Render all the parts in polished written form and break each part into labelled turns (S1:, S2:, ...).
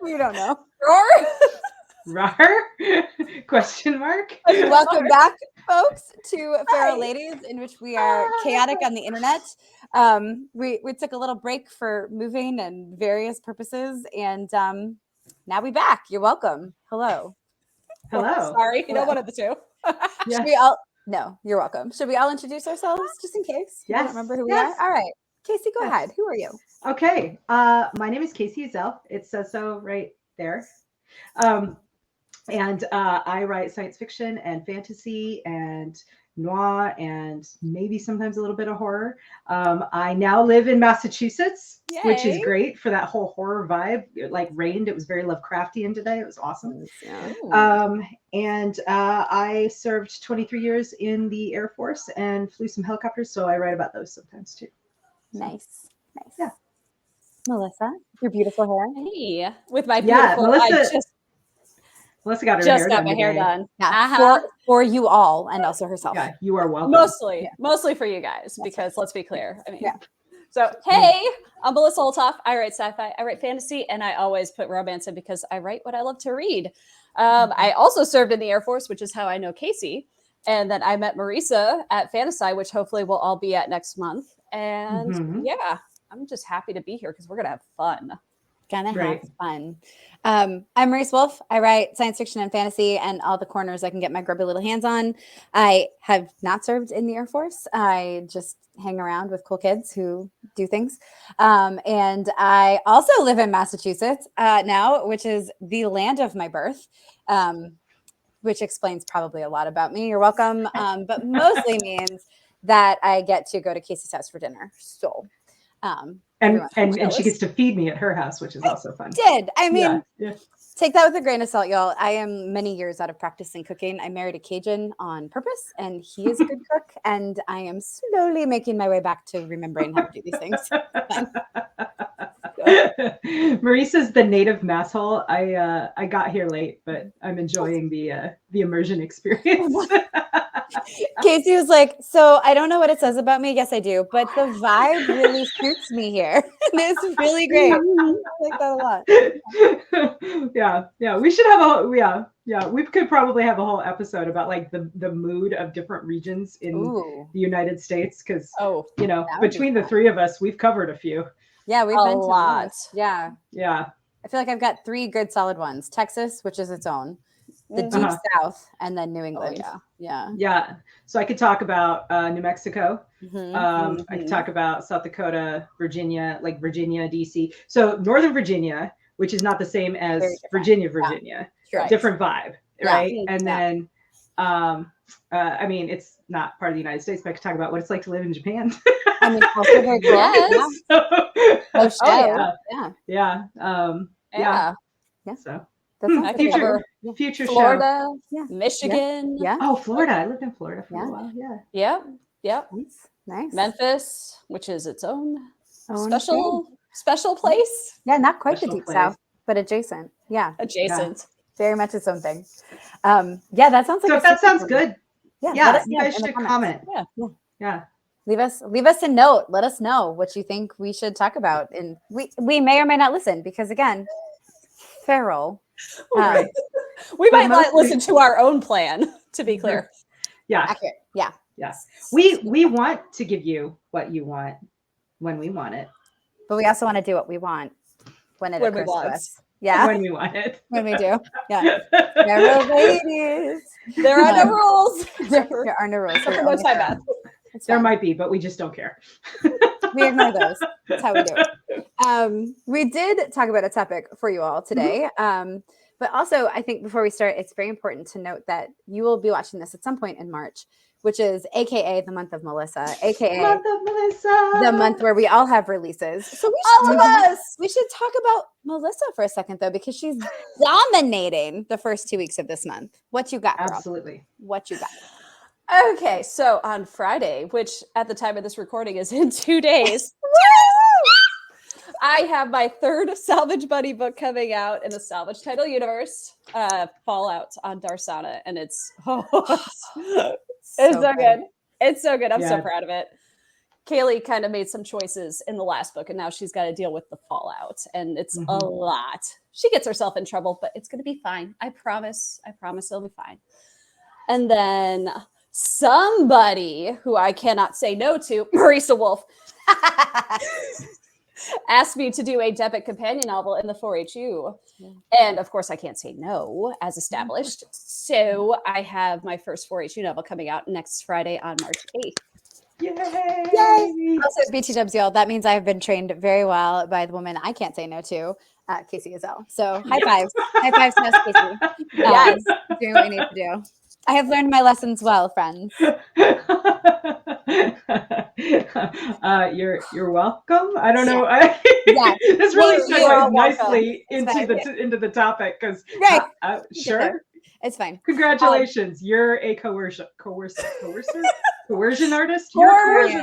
S1: We don't know.
S2: Rar? Question mark?
S1: Welcome back, folks, to Feral Ladies, in which we are chaotic on the internet. We took a little break for moving and various purposes, and now we're back. You're welcome. Hello.
S3: Sorry, you know, one of the two.
S1: Should we all? No, you're welcome. Should we all introduce ourselves just in case? You don't remember who we are? All right. Kacey, go ahead. Who are you?
S2: Okay. My name is Kacey Ezell. It says so right there. And I write science fiction and fantasy and noir and maybe sometimes a little bit of horror. I now live in Massachusetts, which is great for that whole horror vibe. It like rained. It was very Lovecraftian today. It was awesome. And I served 23 years in the Air Force and flew some helicopters. So I write about those sometimes too.
S1: Nice.
S2: Yeah.
S1: Melissa, your beautiful hair.
S3: Hey, with my beautiful,
S2: Melissa got her
S3: just
S2: hair
S3: got
S2: done
S3: my
S2: today.
S3: hair done.
S1: Yeah, for you all and also herself.
S2: Yeah, you are welcome.
S3: Mostly for you guys, because let's be clear. I mean, so hey, I'm Marisa Wolf. I write sci-fi, I write fantasy, and I always put romance in because I write what I love to read. I also served in the Air Force, which is how I know Kacey. And then I met Marisa at Fantasy, which hopefully we'll all be at next month. And yeah, I'm just happy to be here because we're going to have fun.
S1: Have fun. I'm Marisa Wolf. I write science fiction and fantasy and all the corners I can get my grubby little hands on. I have not served in the Air Force. I just hang around with cool kids who do things. And I also live in Massachusetts now, which is the land of my birth, which explains probably a lot about me. You're welcome. But mostly means that I get to go to Kacey's house for dinner. So,
S2: and she gets to feed me at her house, which is also fun.
S1: I mean, take that with a grain of salt, y'all. I am many years out of practicing cooking. I married a Cajun on purpose, and he is a good cook. And I am slowly making my way back to remembering how to do these things.
S2: Marisa's the native masshole. I got here late, but I'm enjoying the immersion experience.
S1: Kacey was like, so I don't know what it says about me. Yes, I do. But the vibe really suits me here. And it's really great. I like that a lot.
S2: Yeah. We should have we could probably have a whole episode about like the mood of different regions in the United States. Because, between the three of us, we've covered a few.
S1: Yeah, we've been to
S3: a lot.
S1: Yeah. I feel like I've got 3 good solid ones. Texas, which is its own. The deep South, and then New England.
S2: Yeah. So I could talk about New Mexico. I could talk about South Dakota, Virginia, like Virginia, DC. So Northern Virginia, which is not the same as Virginia. Different vibe, right? And then, I mean, it's not part of the United States, but I could talk about what it's like to live in Japan.
S1: I mean, also very cool.
S2: So.
S1: That's
S2: future
S3: Florida,
S2: show.
S3: Michigan.
S2: Oh, Florida. I lived in Florida for a while.
S3: Yeah.
S1: Nice.
S3: Memphis, which is its own special place.
S1: Yeah, not quite the deep South, but adjacent. Yeah. Very much its own thing. That sounds like.
S2: So if that sounds good.
S1: Yeah.
S2: You guys should comment. Yeah.
S1: Leave us a note. Let us know what you think we should talk about, and we may or may not listen because again, feral.
S3: We might not listen to our own plan, to be clear.
S1: Accurate.
S2: Yes. We want to give you what you want when we want it.
S1: But we also want to do what we want when occurs to us. Yeah.
S2: When we want it.
S1: When we do. Yeah. Feral ladies.
S3: There are no rules.
S1: There are no rules.
S2: There might be, but we just don't care.
S1: We ignore those. That's how we do it. We did talk about a topic for you all today. But also, I think before we start, it's very important to note that you will be watching this at some point in March, which is AKA the month of Melissa, AKA the month where we all have releases. So we should talk about Melissa for a second, though, because she's dominating the first 2 weeks of this month. What you got, girl?
S2: Absolutely.
S1: What you got?
S3: Okay, so on Friday, which at the time of this recording is in 2 days, I have my 3rd Salvage Buddy book coming out in the Salvage title universe, Fallout on Darsana, and it's so good. It's so good. I'm so proud of it. Kaylee kind of made some choices in the last book, and now she's got to deal with the fallout, and it's a lot. She gets herself in trouble, but it's going to be fine. I promise. I promise it'll be fine. And then somebody who I cannot say no to, Marisa Wolf, asked me to do a Depik companion novel in the 4HU. And of course, I can't say no, as established. So I have my first 4HU novel coming out next Friday on March 8th.
S2: Yay!
S1: Yay! Also, BTWs, y'all, that means I've been trained very well by the woman I can't say no to, Kacey Ezell. So high fives. High fives to us, Kacey. Yes. Doing what we need to do. I have learned my lessons well, friends.
S2: You're welcome. I don't know.
S1: Yeah.
S2: This really segues
S3: nicely
S2: into the topic because sure.
S1: It's fine.
S2: Congratulations. You're a coercion artist. You're a coercion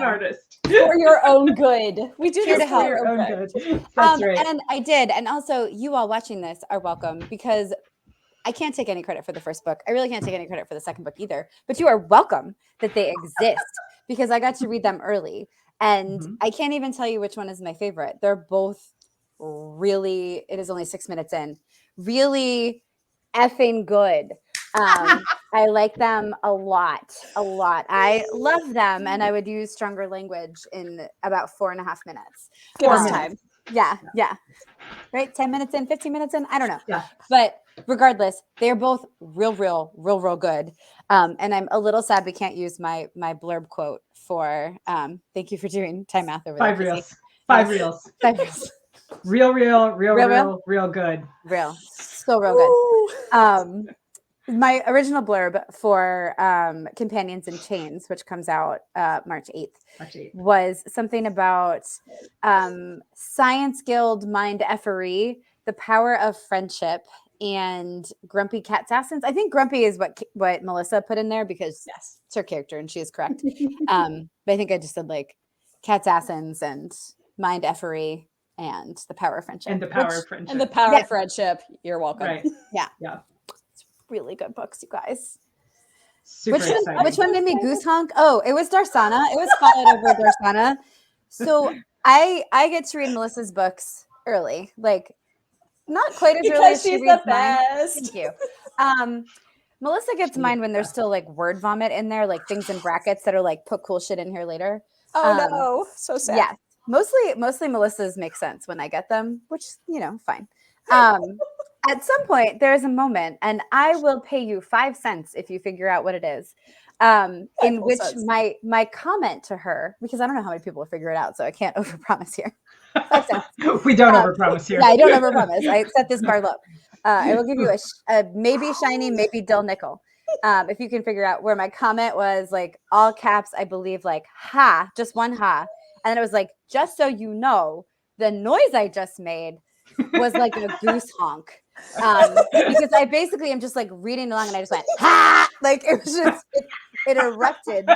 S2: artist.
S3: For your own good. We do
S1: Here
S3: this
S1: to help.
S3: for your own good.
S2: That's right.
S1: And I did. And also, you all watching this are welcome because I can't take any credit for the first book. I really can't take any credit for the second book either. But you are welcome that they exist because I got to read them early. And I can't even tell you which one is my favorite. They're both really, it is only 6 minutes in, really effing good. I like them a lot. I love them, and I would use stronger language in about 4.5 minutes.
S3: Give us time.
S1: Yeah. Right? 10 minutes in, 15 minutes in? I don't know.
S2: Yeah.
S1: But regardless, they're both real good. And I'm a little sad we can't use my blurb quote for thank you for doing time math over there.
S2: 5 reels.
S1: 5 reels.
S2: Real good.
S1: Real. So real good. My original blurb for Companions in Chains, which comes out March 8th, was something about Science Guild mind effery, the power of friendship, and grumpy cat assassins. I think grumpy is what Melissa put in there because it's her character and she is correct. But I think I just said like cat assassins and mind effery and the power of friendship.
S2: And the power of friendship.
S3: And the power of friendship. You're welcome.
S2: Right.
S1: Yeah. Really good books, you guys. Which one made me goose honk? Oh, it was Darsana. It was followed over Darsana. So I get to read Melissa's books early, like not quite as early as she reads mine. Thank you. Melissa gets mine when there's still like word vomit in there, like things in brackets that are like put cool shit in here later.
S3: Oh no, so sad.
S1: Yeah, mostly Melissa's make sense when I get them, which fine. At some point, there is a moment, and I will pay you 5 cents if you figure out what it is. In which my comment to her, because I don't know how many people will figure it out, so I can't overpromise here. 5 cents.
S2: We don't overpromise here.
S1: Yeah, I don't overpromise. I set this bar low. I will give you a maybe shiny, maybe dull nickel. If you can figure out where my comment was, like all caps, I believe, like ha, just one ha, and then it was like, just so you know, the noise I just made was like a goose honk. Because I basically am just like reading along and I just went, ha! Like it was just, it erupted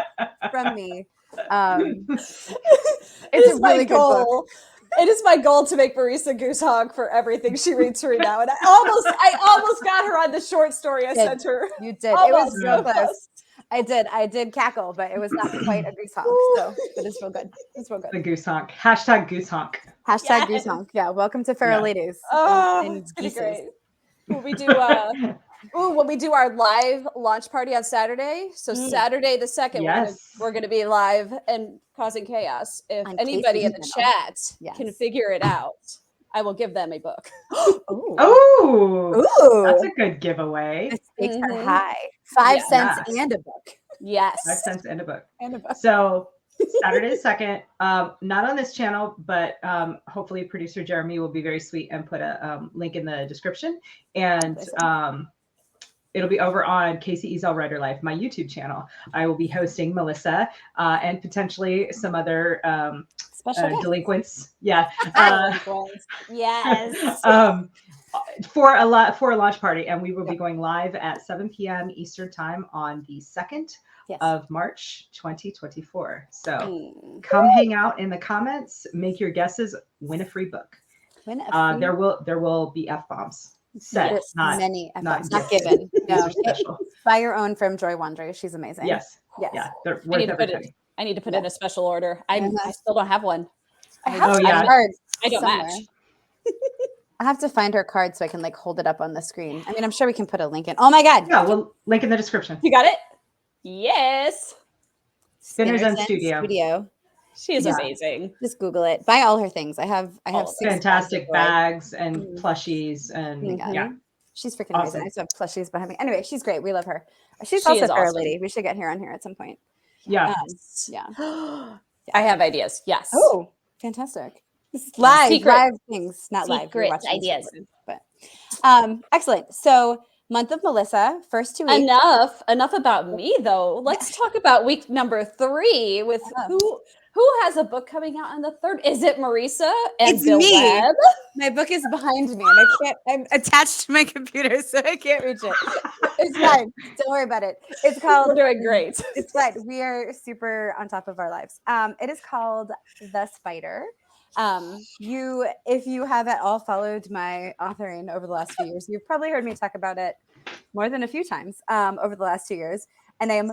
S1: from me. It's a really good book.
S3: It is my goal to make Marisa goose honk for everything she reads right now. And I almost got her on the short story I sent her.
S1: You did. Almost. It was so close. I did cackle, but it was not quite a goose honk. So, but it's real good. It's real good.
S2: The goose honk. Hashtag goose honk.
S1: Hashtag goose honk. Yeah. Welcome to Feral Ladies.
S3: It's gonna be great. When we do our live launch party on Saturday. So Saturday the 2nd, we're gonna be live and causing chaos. If anybody in the chat can figure it out, I will give them a book.
S2: Ooh, that's a good giveaway.
S1: The stakes are high. 5 cents and a book.
S3: Yes.
S2: 5 cents and a book. So Saturday the 2nd, not on this channel, but hopefully producer Jeremy will be very sweet and put a link in the description. And it'll be over on Kacey Ezell Writer Life, my YouTube channel. I will be hosting Melissa and potentially some other special delinquents. Yeah.
S3: Yes.
S2: For a launch party, and we will be going live at 7 p.m. Eastern time on the 2nd of March 2024. So come hang out in the comments, make your guesses, win a free book. There will be F-bombs.
S1: Many F-bombs, not given. No, buy your own from Joy Wandry. She's amazing.
S2: Yes. Yeah, they're worth every penny.
S3: I need to put in a special order. I still don't have one.
S1: I have
S2: yeah.
S1: cards
S3: I don't
S1: somewhere.
S3: match.
S1: I have to find her card so I can like hold it up on the screen. I mean, I'm sure we can put a link in. Oh my God.
S2: Yeah, we'll link in the description.
S3: You got it? Yes.
S2: Spinners End Studio.
S3: She is amazing.
S1: Just Google it. Buy all her things. I have
S3: All
S1: 6
S2: fantastic bags and plushies and yeah.
S1: She's freaking
S2: Awesome.
S1: amazing. I still have plushies behind me. Anyway, she's great. We love her. She's also a feral lady. We should get her on here at some point.
S2: Yeah.
S1: Yeah.
S3: I have ideas. Yes.
S1: Oh, fantastic. This is live things, not live.
S3: Secret ideas.
S1: But excellent. So month of Melissa, first 2 weeks.
S3: Enough about me though. Let's talk about week number 3 with who has a book coming out on the 3rd? Is it Marisa and
S1: It's
S3: Bill
S1: me.
S3: Webb?
S1: My book is behind me and I'm attached to my computer, so I can't reach it. It's fine. Don't worry about it. It's called
S3: We're doing great.
S1: It's fine. We are super on top of our lives. It is called The Spider. If you have at all followed my authoring over the last few years, you've probably heard me talk about it more than a few times over the last 2 years. And I am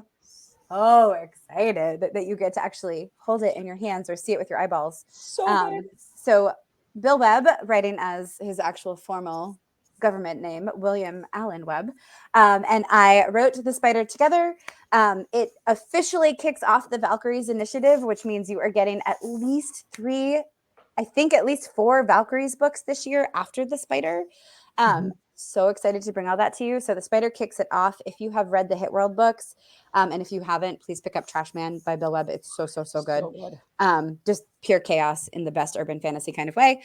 S1: so excited that you get to actually hold it in your hands or see it with your eyeballs. So Bill Webb, writing as his actual formal government name, William Allen Webb, and I wrote The Spider together. It officially kicks off the Valkyries initiative, which means you are getting at least 4 Valkyries books this year after The Spider. So excited to bring all that to you. So The Spider kicks it off. If you have read the Hit World books, and if you haven't, please pick up Trash Man by Bill Webb. It's so good. Just pure chaos in the best urban fantasy kind of way.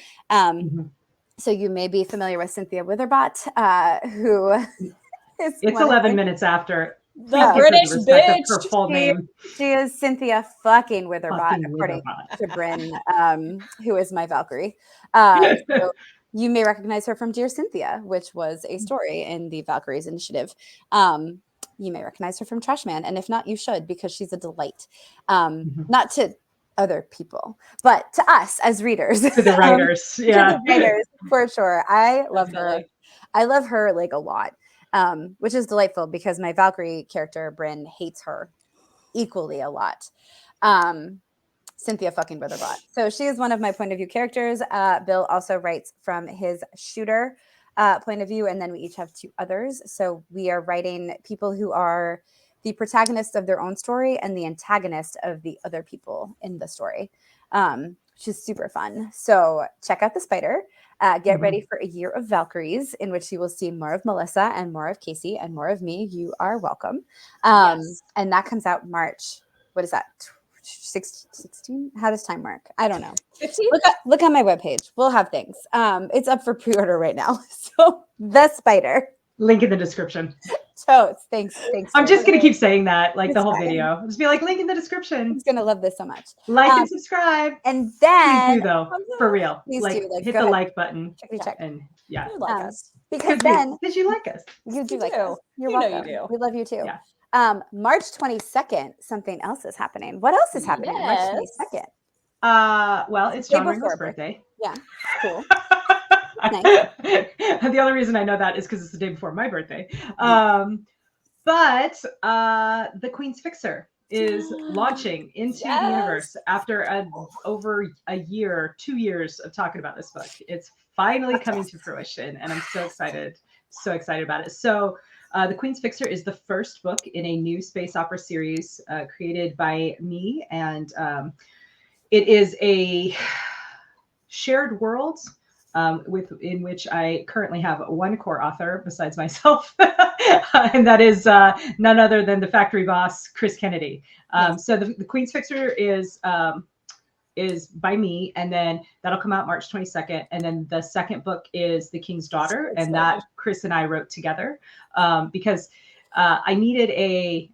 S1: So you may be familiar with Cynthia Witherbot, who is
S2: it's 11 minutes after
S3: the British bitch.
S2: Her full name.
S1: She is Cynthia fucking Witherbot, according to Bryn, who is my Valkyrie. So you may recognize her from Dear Cynthia, which was a story in the Valkyries initiative. You may recognize her from Trash Man, and if not, you should, because she's a delight. Not to other people, but to us as readers.
S2: To the writers, yeah.
S1: To the writers, for sure. I love her. I love her like a lot, which is delightful because my Valkyrie character, Bryn, hates her equally a lot. Cynthia fucking Witherbot. So she is one of my point of view characters. Bill also writes from his shooter point of view, and then we each have 2 others. So we are writing people who are the protagonist of their own story and the antagonist of the other people in the story, which is super fun. So check out The Spider. Get ready for a year of Valkyries in which you will see more of Melissa and more of Kacey and more of me. You are welcome. And that comes out March. What is that? 16? How does time work? I don't know.
S3: 15?
S1: Look on my webpage. We'll have things. It's up for pre-order right now. So The Spider.
S2: Link in the description.
S1: Totes. Thanks.
S2: I'm just going to keep saying that like the whole video. I'll just be like, link in the description.
S1: He's going to love this so much.
S2: Like and subscribe.
S1: And then.
S2: Please do though. For real.
S1: Please
S2: like,
S1: do. Like,
S2: hit the like button.
S1: Check.
S2: And yeah.
S3: You like us.
S1: Because then.
S2: Because you like us.
S1: You do like
S3: do.
S1: us. You're
S3: You know
S1: welcome.
S3: you do.
S1: We love you too.
S2: Yeah.
S1: March 22nd, something else is happening. What else is happening on March 22nd?
S2: Well, it's John Ringo's birthday.
S1: Yeah. Cool.
S2: Nice. The only reason I know that is because it's the day before my birthday. But The Queen's Fixer is launching into the universe after over a year, 2 years of talking about this book. It's finally coming to fruition, and I'm so excited about it. So The Queen's Fixer is the first book in a new space opera series created by me, and it is a shared world in which I currently have one core author besides myself, and that is none other than the factory boss, Chris Kennedy. So the Queen's Fixer is by me, and then that'll come out March 22nd. And then the second book is The King's Daughter, and that Chris and I wrote together because I needed a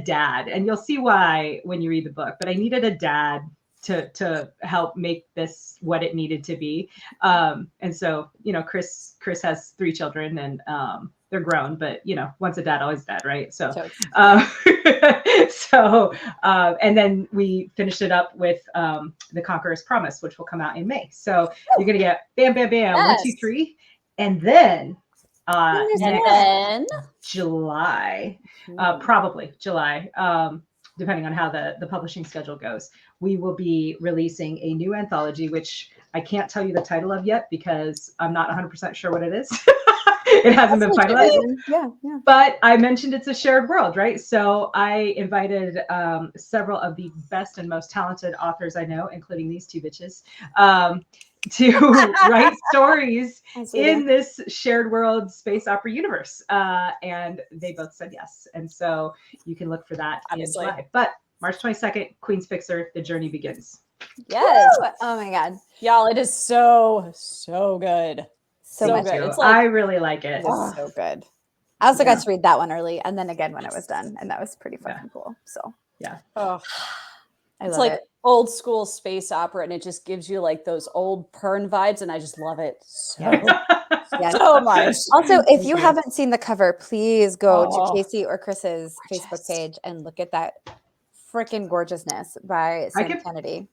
S2: dad, and you'll see why when you read the book. But I needed a dad to help make this what it needed to be. And so, Chris has 3 children, and they're grown, but once a dad, always a dad, right? So, and then we finished it up with The Conqueror's Promise, which will come out in May. So you're gonna get bam, bam, bam, 1, 2, 3, and then July, probably July. depending on how the publishing schedule goes, we will be releasing a new anthology, which I can't tell you the title of yet because I'm not 100% sure what it is. It hasn't been finalized.
S1: Yeah.
S2: But I mentioned it's a shared world, right? So I invited several of the best and most talented authors I know, including these two bitches, to write stories in this shared world space opera universe. And they both said yes. And so you can look for that in July. But March 22nd, Queen's Fixer, the journey begins.
S3: Yes.
S1: Woo! Oh my God.
S3: Y'all, it is so good.
S2: So good. It's like, I really like it.
S1: It is so good. I also got to read that one early and then again when it was done. And that was pretty fucking cool. So
S2: yeah.
S3: Oh,
S1: it's
S3: like old school space opera, and it just gives you like those old Pern vibes, and I just love it so much.
S1: Also, if you haven't seen the cover, please go to Kacey or Chris's Facebook page and look at that freaking gorgeousness by Sam Kennedy.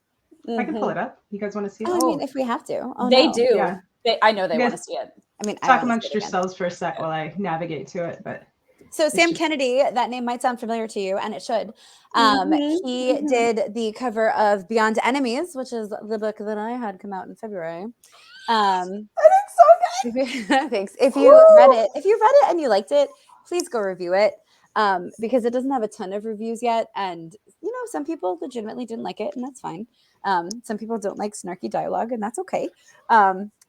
S2: I can pull it up. You guys want to see it?
S1: I mean, if we have to.
S3: They do. Yeah. I know they want to see it.
S1: I mean,
S2: talk amongst yourselves for a sec while I navigate to it. But
S1: so Sam Kennedy, that name might sound familiar to you, and it should. He did the cover of Beyond Enemies, which is the book that I had come out in February.
S3: And it's
S1: so good. Thanks. If you read it and you liked it, please go review it. Because it doesn't have a ton of reviews yet, and some people legitimately didn't like it, and that's fine. Some people don't like snarky dialogue, and that's okay.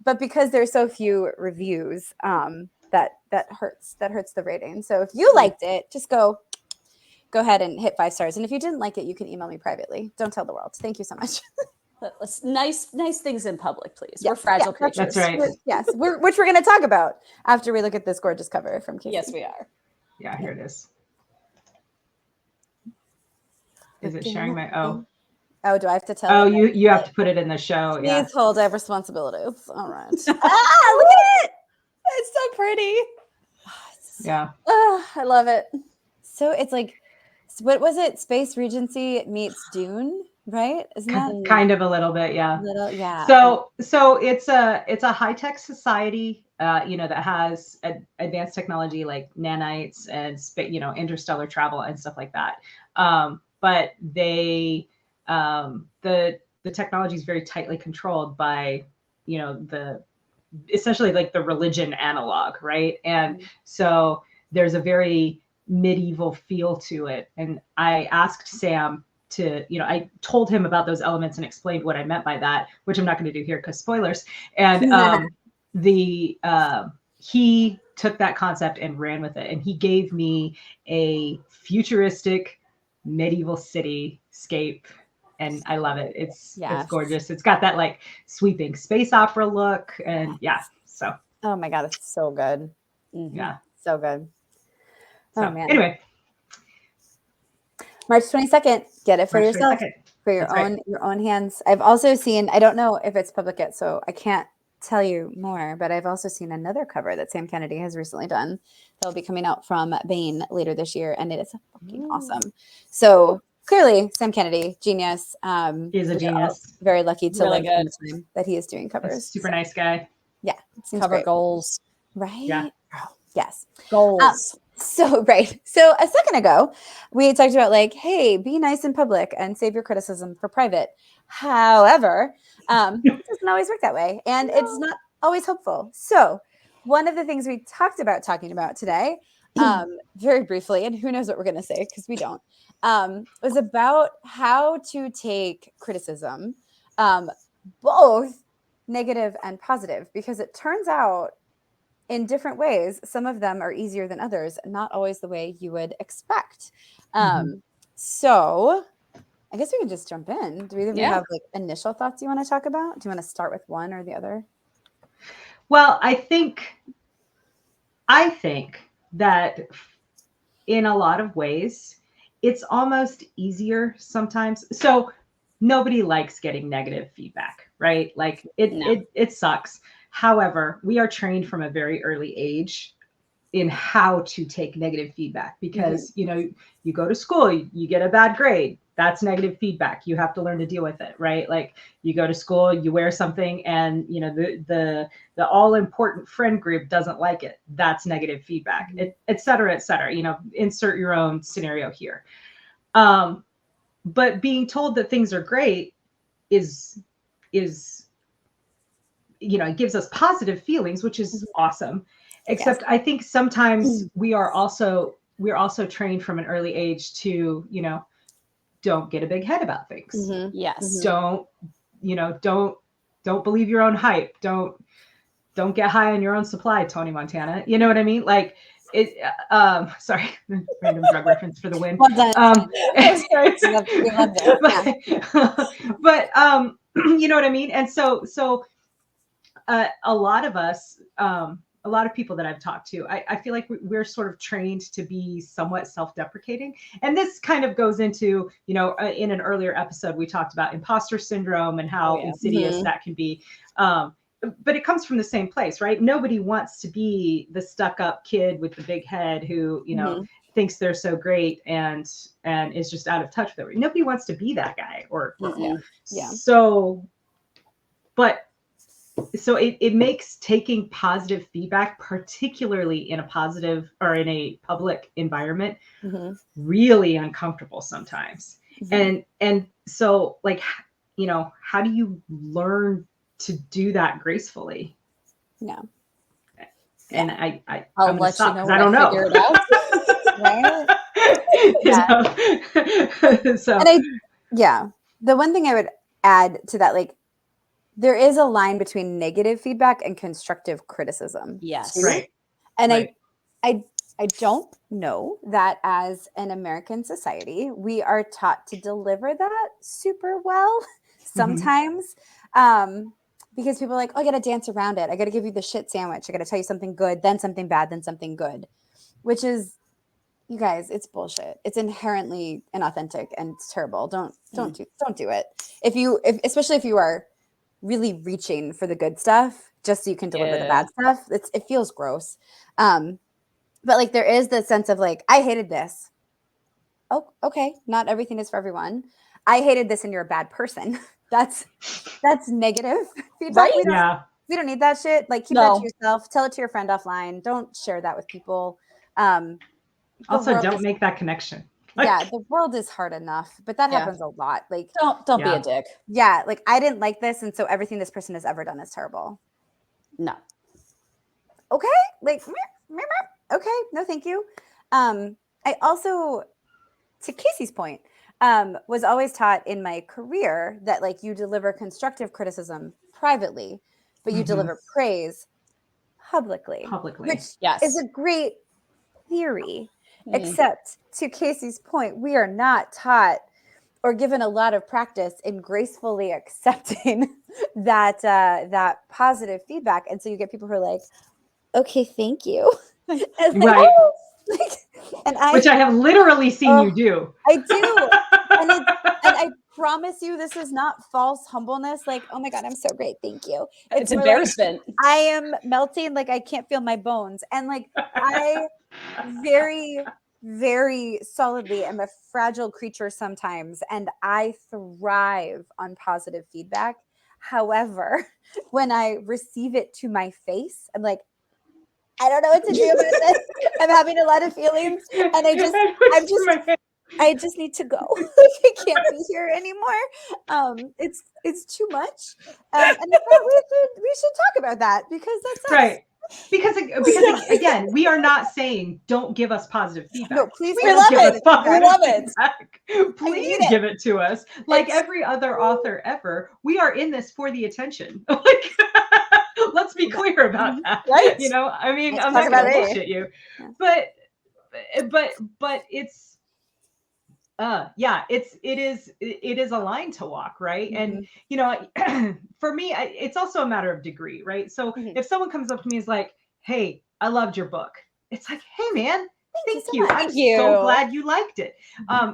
S1: But because there's so few reviews, that hurts the rating. So if you liked it, just go ahead and hit 5 stars. And if you didn't like it, you can email me privately. Don't tell the world. Thank you so much.
S3: Nice things in public, please. We're fragile creatures.
S2: That's right.
S1: Yes, which we're going to talk about after we look at this gorgeous cover from Kacey.
S3: Yes, we are.
S2: Yeah, here it is. Is it sharing my
S1: Oh, do I have to tell?
S2: Oh, you have to put it in the show.
S1: Please hold. I have responsibilities. All right.
S3: Look at it. It's so pretty.
S2: Yeah.
S1: Oh, I love it. So it's like, what was it? Space Regency meets Dune, right? Isn't that
S2: kind of a little bit? Yeah.
S1: Yeah.
S2: So it's a high tech society, that has advanced technology like nanites and interstellar travel and stuff like that. But they the technology is very tightly controlled by essentially like the religion analog, right? And so there's a very medieval feel to it. And I asked Sam to, I told him about those elements and explained what I meant by that, which I'm not going to do here because spoilers. And he took that concept and ran with it, and he gave me a futuristic medieval cityscape. And I love it. It's gorgeous. It's got that like sweeping space opera look. And so.
S1: Oh my God, it's so good.
S2: Mm-hmm. Yeah.
S1: So good.
S2: So, man. Anyway.
S1: March 22nd, get it for yourself. 22nd. For your own hands. I've also seen, I don't know if it's public yet, so I can't tell you more, but I've also seen another cover that Sam Kennedy has recently done that'll be coming out from Bain later this year, and it is fucking awesome. So clearly, Sam Kennedy, genius.
S2: He's a genius.
S1: Very lucky to live in the time that he is doing covers.
S2: Super nice guy.
S1: Yeah.
S3: Cover great. Goals.
S1: Right?
S2: Yeah.
S1: Yes.
S3: Goals.
S1: So a second ago, we talked about like, hey, be nice in public and save your criticism for private. However, it doesn't always work that way. And it's not always hopeful. So one of the things we talking about today, very briefly, and who knows what we're going to say because we don't, was about how to take criticism, both negative and positive, because it turns out in different ways, some of them are easier than others, not always the way you would expect. So I guess we can just jump in. Do either of you have like initial thoughts you want to talk about? Do you want to start with one or the other?
S2: Well, I think that in a lot of ways, it's almost easier sometimes. So nobody likes getting negative feedback, right? Like it sucks. However, we are trained from a very early age in how to take negative feedback because, you go to school, you get a bad grade. That's negative feedback. You have to learn to deal with it, right? Like you go to school, you wear something and, the all important friend group doesn't like it. That's negative feedback, et cetera, et cetera. Insert your own scenario here. But being told that things are great is, you know, it gives us positive feelings, which is awesome. Except I think sometimes we're also trained from an early age to, you know, don't get a big head about things.
S3: Yes.
S2: Don't, you know, don't believe your own hype. Don't get high on your own supply, Tony Montana. You know what I mean? Like it, sorry, random drug reference for the win.
S1: Well done. We loved it.
S2: But you know what I mean? And so a lot of us, a lot of people that I've talked to, I feel like we're sort of trained to be somewhat self-deprecating. And this kind of goes into, you know, in an earlier episode, we talked about imposter syndrome and how insidious that can be. But it comes from the same place, right? Nobody wants to be the stuck-up kid with the big head who, you know, thinks they're so great and is just out of touch with everything. Nobody wants to be that guy or so. But so it makes taking positive feedback, particularly in a positive or in a public environment, really uncomfortable sometimes. And so, like, you know, how do you learn to do that gracefully?
S1: No.
S2: And
S3: I'll let you know.
S2: I don't know.
S3: Figure it out.
S1: Right?
S2: So,
S1: and the one thing I would add to that, like, there is a line between negative feedback and constructive criticism.
S3: Yes.
S1: Too.
S2: Right.
S1: And I don't know that as an American society, we are taught to deliver that super well sometimes. Because people are like, oh, I got to dance around it. I got to give you the shit sandwich. I got to tell you something good, then something bad, then something good, which is, you guys, it's bullshit. It's inherently inauthentic and it's terrible. Don't do it. Especially if you are really reaching for the good stuff just so you can deliver the bad stuff. It feels gross. But like there is the sense of like, I hated this. Oh, okay. Not everything is for everyone. I hated this and you're a bad person. That's negative feedback.
S3: Right?
S1: We don't need that shit. Like keep that to yourself. Tell it to your friend offline. Don't share that with people.
S2: Also, don't make that connection.
S1: Like, the world is hard enough, but that happens a lot. Like,
S3: don't be a dick.
S1: Yeah, like I didn't like this, and so everything this person has ever done is terrible.
S3: No.
S1: Okay, like okay, no, thank you. I also, to Kacey's point, was always taught in my career that like you deliver constructive criticism privately, but you deliver praise publicly. Which is a great theory. Except to Kacey's point, we are not taught or given a lot of practice in gracefully accepting that positive feedback. And so you get people who are like, okay, thank you.
S2: Right.
S1: Which
S2: I have literally seen you do.
S1: I do. And I promise you, this is not false humbleness. Like, oh my God, I'm so great. Thank you.
S3: It's embarrassment.
S1: Like, I am melting. Like, I can't feel my bones. And like, I very, very solidly am a fragile creature sometimes. And I thrive on positive feedback. However, when I receive it to my face, I'm like, I don't know what to do about this. I'm having a lot of feelings. And I just need to go. I can't be here anymore. It's too much. And I thought we should talk about that because that's
S2: right. Because again, we are not saying don't give us positive feedback.
S1: No, please.
S3: We love it.
S2: Please give it to us. Like every other author ever, we are in this for the attention. Like, let's be clear about that. Right? You know, I mean, I'm not going to bullshit you, but it's. It is a line to walk, right? And you know, for me, it's also a matter of degree, right? So if someone comes up to me and is like, "Hey, I loved your book," it's like, "Hey, man, thank you. I'm so glad you liked it."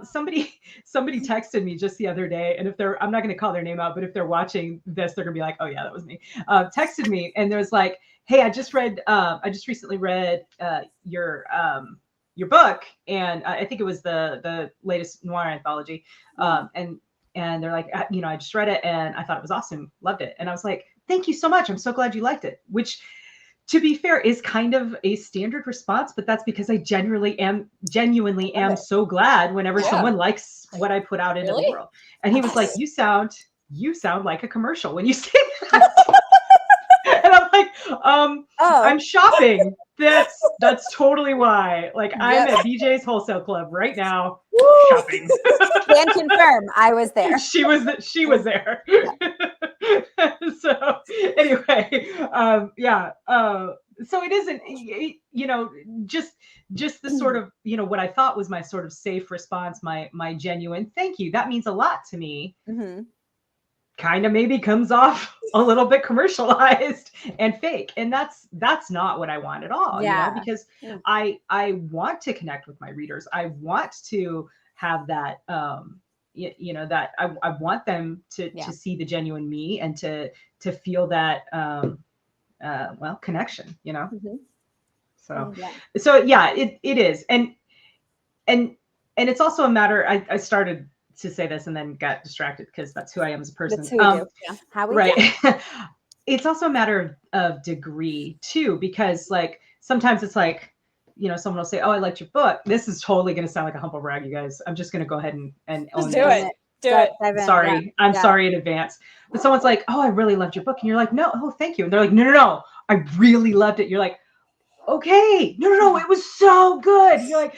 S2: Somebody texted me just the other day, and I'm not going to call their name out, but if they're watching this, they're going to be like, "Oh yeah, that was me." Texted me, and there's like, "Hey, I just recently read your book," and I think it was the latest noir anthology, and they're like, you know, I just read it and I thought it was awesome, loved it, and I was like, thank you so much, I'm so glad you liked it. Which to be fair, is kind of a standard response, but that's because I genuinely am so glad whenever someone likes what I put out into the world. And he was like, you sound like a commercial when you say that. And I'm like, I'm shopping. That's totally why. Like, I'm at BJ's Wholesale Club right now shopping.
S1: Can confirm, I was there.
S2: She was there. So anyway, so it isn't, just the sort of, what I thought was my sort of safe response, my genuine thank you. That means a lot to me.
S1: Mm-hmm.
S2: Kind of maybe comes off a little bit commercialized and fake, and that's not what I want at all. Because I want to connect with my readers. I want to have that that I want them to see the genuine me and to feel that connection.
S1: Mm-hmm.
S2: So it is, and it's also a matter. I started to say this and then got distracted because that's who I am as a person.
S1: That's who we do. Yeah. How we
S2: do. It's also a matter of degree too, because like sometimes it's like, someone will say, "Oh, I liked your book." This is totally going to sound like a humble brag, you guys. I'm just going to go ahead and own
S3: do it. Do it.
S2: Sorry, I'm sorry in advance. But someone's like, "Oh, I really loved your book," and you're like, "No, oh, thank you." And they're like, "No, I really loved it." You're like, "Okay, no, it was so good." You're like,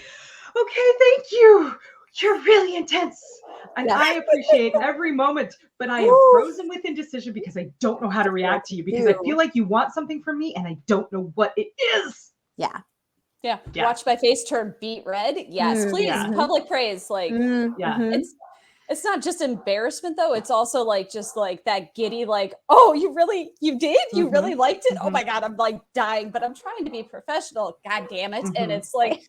S2: "Okay, thank you. You're really intense." And I appreciate every moment, but I am frozen with indecision because I don't know how to react to you, because I feel like you want something from me and I don't know what it is.
S1: Yeah.
S3: Watch my face turn beet red. Yes, please.
S2: Yeah.
S3: Public praise. Like, it's not just embarrassment though. It's also like just like that giddy, like, oh, you did? You really liked it? Oh my God, I'm like dying, but I'm trying to be professional. God damn it. And it's like,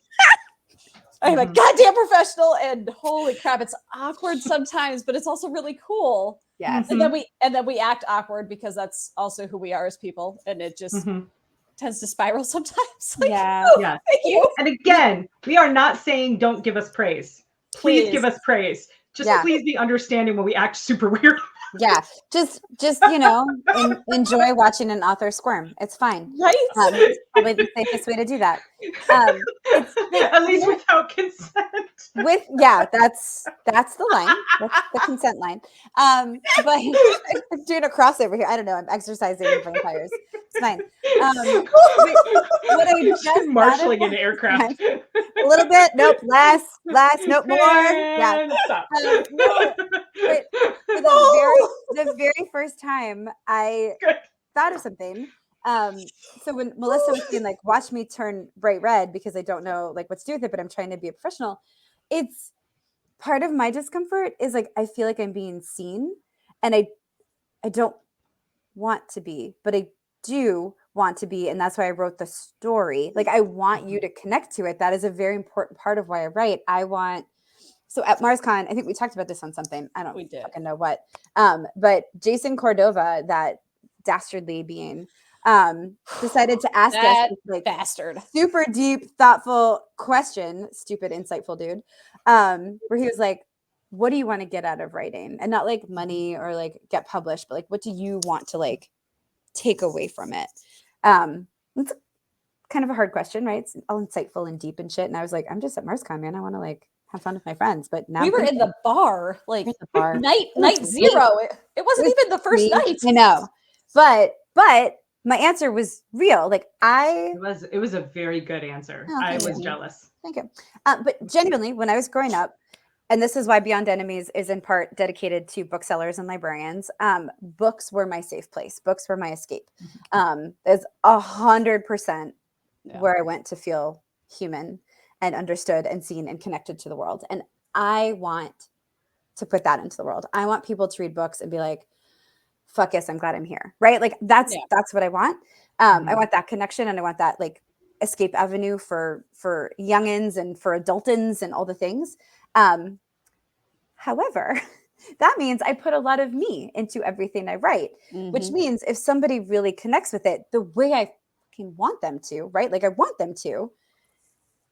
S3: I'm like, goddamn professional, and holy crap, it's awkward sometimes, but it's also really cool.
S1: Yes.
S3: And then we act awkward because that's also who we are as people, and it just tends to spiral sometimes. Like, thank you.
S2: And again, we are not saying don't give us praise. Please give us praise. Just please be understanding when we act super weird.
S1: Yeah, just enjoy watching an author squirm. It's fine.
S3: Right?
S1: It's probably the safest way to do that.
S2: At least without consent.
S1: That's the line. That's the consent line. But I'm doing a crossover here. I don't know. I'm exercising vampires. It's fine. What I just
S2: marshalling an aircraft.
S1: A little bit. Nope. Less. Nope. More. Yeah. For the very first time I thought of something. So when Melissa was saying, like, watch me turn bright red because I don't know like what to do with it, but I'm trying to be a professional. It's part of my discomfort is like, I feel like I'm being seen and I don't want to be, but I do want to be. And that's why I wrote the story. Like, I want you to connect to it. That is a very important part of why I write. So at MarsCon, I think we talked about this on something. I don't fucking know what. But Jason Cordova, that dastardly being, decided to ask us this, like,
S3: bastard,
S1: super deep, thoughtful question, stupid, insightful dude, where he was like, what do you want to get out of writing? And not like money or like get published, but like, what do you want to like take away from it? It's kind of a hard question, right? It's all insightful and deep and shit. And I was like, I'm just at MarsCon, man. I want to like have fun with my friends. But now
S3: we were in the bar, like night
S1: sweet.
S3: zero. It wasn't even the first night.
S1: I know, but my answer was real. Like
S2: it was a very good answer. I was jealous.
S1: Thank you. But genuinely, when I was growing up, and this is why Beyond Enemies is in part dedicated to booksellers and librarians, books were my safe place. Books were my escape. There's 100% where I went to feel human and understood and seen and connected to the world. And I want to put that into the world. I want people to read books and be like, fuck yes, I'm glad I'm here. Right? Like that's what I want. I want that connection, and I want that like escape avenue for youngins and for adultins and all the things. However, that means I put a lot of me into everything I write, which means if somebody really connects with it the way I fucking want them to, right? Like I want them to,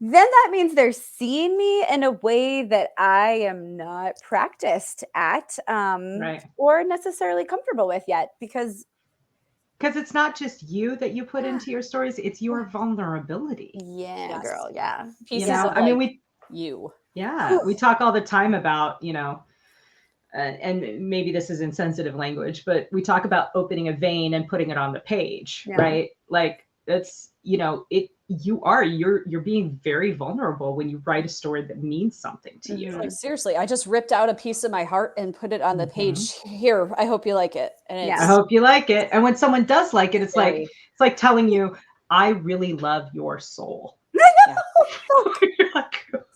S1: then that means they're seeing me in a way that I am not practiced at or necessarily comfortable with yet, because
S2: because it's not just you that you put into your stories, it's your vulnerability.
S1: Yeah,
S3: Yes.
S1: girl. Yeah.
S3: Pieces
S2: You know,
S3: of
S2: I mean,
S3: like, you.
S2: we talk all the time about, you know, and maybe this is insensitive language, but we talk about opening a vein and putting it on the page, right? Like that's, you know, you're being very vulnerable when you write a story that means something to you.
S3: Like, seriously, I just ripped out a piece of my heart and put it on the page. Here, I hope you like it. And it's
S2: I hope you like it. And when someone does like it, it's like telling you, I really love your soul.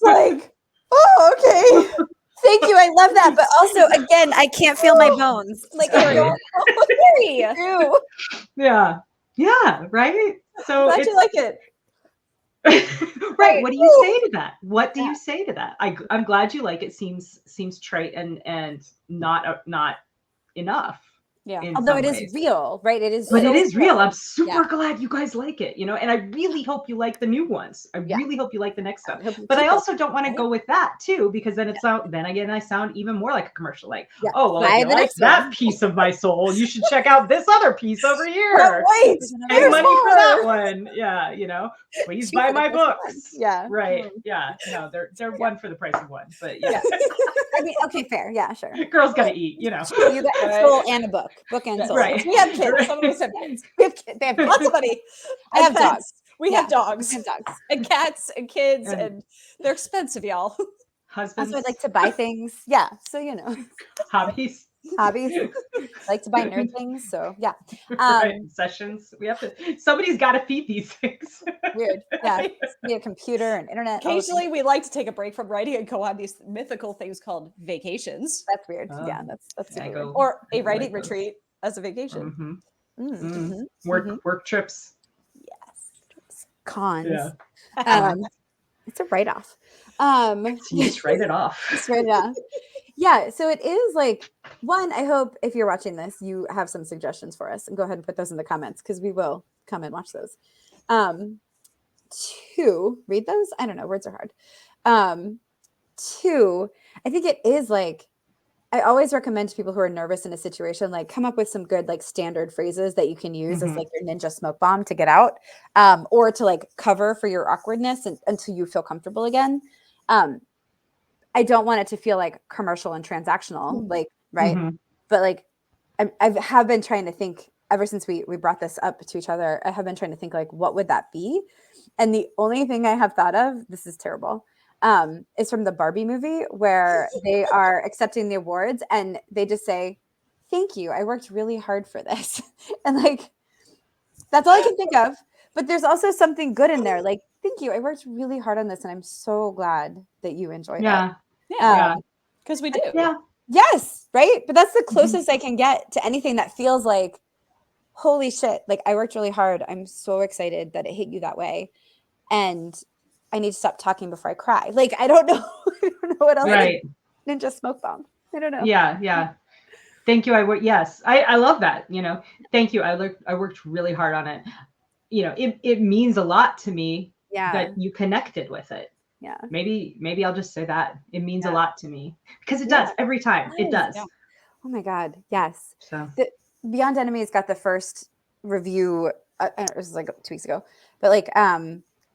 S1: Like, oh, okay. Thank you. I love that. But also, again, I can't feel my bones. Like, I don't know.
S2: Yeah. Yeah. Right. So
S3: glad you like it.
S2: Right. What do you say to that? What do you say to that? I'm glad you like it. Seems trite and not enough.
S3: Yeah.
S1: Although it is real, right? It is.
S2: But it is real. I'm super glad you guys like it, you know, and I really hope you like the new ones. I really hope you like the next stuff. But I also don't want to go with that too, because then then again, I sound even more like a commercial. Like, oh, well, if you like that piece of my soul, you should check out this other piece over here.
S1: Wait,
S2: pay money for that one. Yeah, you know, please buy my books.
S1: Yeah.
S2: Right. Yeah. No, they're one for the price of one. But yeah.
S1: I mean, okay, fair. Yeah, sure.
S2: Girls gotta eat, you know.
S1: You got a soul and a book and soul.
S2: Right.
S3: We have kids. Some of us have kids.
S1: They have
S3: Lots of money.
S1: I have dogs.
S3: We have dogs.
S1: I have dogs
S3: And cats and kids, and they're expensive, y'all.
S2: Husbands.
S1: Also, I like to buy things. Yeah, so you know,
S2: hobbies.
S1: Like to buy nerd things. So yeah,
S2: right. Sessions. We have to. Somebody's got to feed these things.
S1: Weird. Yeah, we have computer and internet.
S3: Occasionally, we like to take a break from writing and go on these mythical things called vacations.
S1: That's weird. Yeah, that's super weird.
S3: Or a writing retreat as a vacation.
S2: Work trips.
S1: Yes. Cons.
S2: Yeah.
S1: It's a write-off.
S2: You just write it off.
S1: Just write it off. Yeah, so it is like, one, I hope if you're watching this, you have some suggestions for us, and go ahead and put those in the comments because we will come and watch those. Two, read those? I don't know, words are hard. Two, I think it is like, I always recommend to people who are nervous in a situation, like come up with some good like standard phrases that you can use as like your ninja smoke bomb to get out, or to like cover for your awkwardness until you feel comfortable again. I don't want it to feel like commercial and transactional, like, right. But like, I have been trying to think ever since we brought this up to each other. I have been trying to think like, what would that be? And the only thing I have thought of, this is terrible, is from the Barbie movie where they are accepting the awards and they just say, thank you. I worked really hard for this. And like, that's all I can think of. But there's also something good in there. Like, thank you. I worked really hard on this and I'm so glad that you enjoyed it.
S3: Yeah. Because we do.
S2: Yeah.
S1: Yes. Right. But that's the closest I can get to anything that feels like, holy shit. Like I worked really hard. I'm so excited that it hit you that way. And I need to stop talking before I cry. Like, I don't know. I don't know what else.
S2: Right.
S1: Ninja smoke bomb. I don't know.
S2: Yeah. Thank you. I love that. You know, thank you. I worked really hard on it. You know, it means a lot to me that you connected with it.
S1: Yeah.
S2: Maybe I'll just say that it means a lot to me because it does every time. It does.
S1: Yeah. Oh my God. Yes.
S2: So
S1: Beyond Enemies got the first review. It was like 2 weeks ago, but like,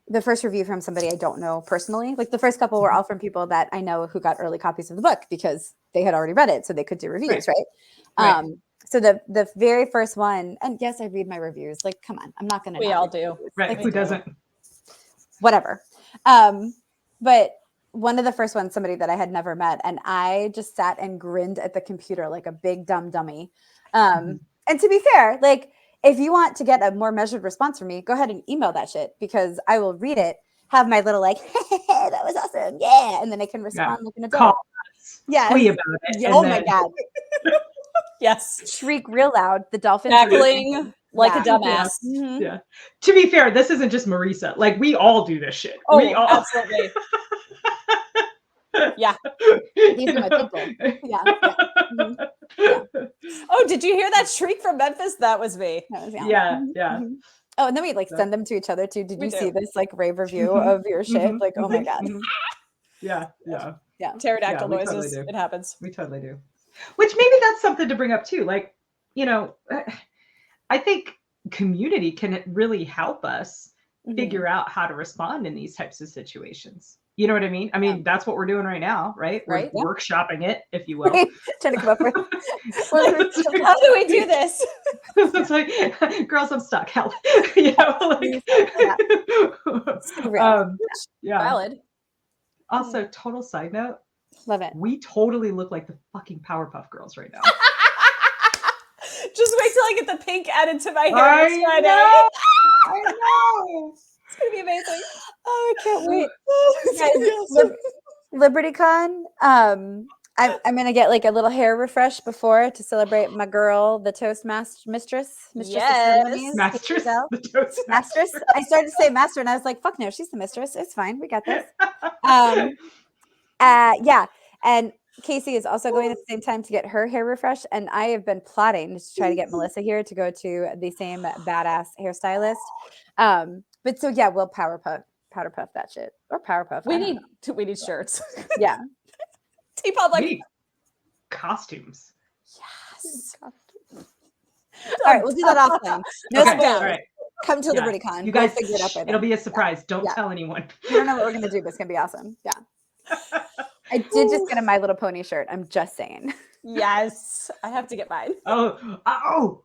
S1: the first review from somebody I don't know personally. Like the first couple were all from people that I know who got early copies of the book because they had already read it, so they could do reviews, right? So the very first one, and yes, I read my reviews. Like, come on, I'm not gonna.
S3: We all do,
S2: right?
S1: Like,
S2: who doesn't?
S1: Whatever. But one of the first ones, somebody that I had never met, and I just sat and grinned at the computer like a big dumb dummy. And to be fair, like, if you want to get a more measured response from me, go ahead and email that shit because I will read it, have my little like, that was awesome. Yeah. And then I can respond like an adult.
S2: Yeah. About it.
S1: Oh my God.
S3: Yes.
S1: Shriek real loud. The dolphins
S3: cackling like a dumbass.
S2: Yeah. To be fair, this isn't just Marisa. Like we all do this shit.
S3: Oh,
S2: we all
S3: absolutely. Yeah.
S1: These are my people. Yeah.
S3: Oh, did you hear that shriek from Memphis? That was me.
S1: That was,
S2: yeah.
S1: Oh, and then we like send them to each other too. Did you see this like rave review of your shit? Like, oh my God.
S2: Yeah.
S3: Pterodactyl noises.
S2: Totally
S3: it happens.
S2: We totally do. Which maybe that's something to bring up too. Like, you know, I think community can really help us figure out how to respond in these types of situations. You know what I mean? I mean, that's what we're doing right now, right? We're workshopping it, if you will.
S1: Trying to come up with
S3: how do we do this?
S2: It's like, girls, I'm stuck. Help. You know, yeah.
S3: Valid.
S2: Also, total side note.
S1: Love it.
S2: We totally look like the fucking Powerpuff Girls right now.
S3: Just wait till I get the pink added to my hair
S2: I
S3: next Friday.
S2: know. I know.
S3: It's gonna be amazing.
S1: Oh, I can't wait. LibertyCon. I'm gonna get like a little hair refresh before to celebrate my girl, the Mistress of ceremonies.
S2: Mistress.
S1: The
S2: Toastmasters.
S1: I started to say master, and I was like, "Fuck no, she's the mistress. It's fine. We got this." Yeah, and Kacey is also going at the same time to get her hair refreshed, and I have been plotting to try to get Melissa here to go to the same badass hairstylist. But so yeah, we'll powder puff that shit, or Powerpuff.
S3: We need shirts.
S1: Yeah.
S3: T-Public.
S2: We need costumes.
S3: Yes.
S1: All right, we'll do that offline. No
S2: Okay,
S1: spoilers.
S2: all right.
S1: Come to LibertyCon.
S2: You guys,
S1: we'll figure it out.
S2: it'll be a surprise. Don't tell anyone.
S1: We don't know what we're gonna do, but it's gonna be awesome. Yeah. I did just get a My Little Pony shirt. I'm just saying.
S3: Yes, I have to get mine.
S2: Oh.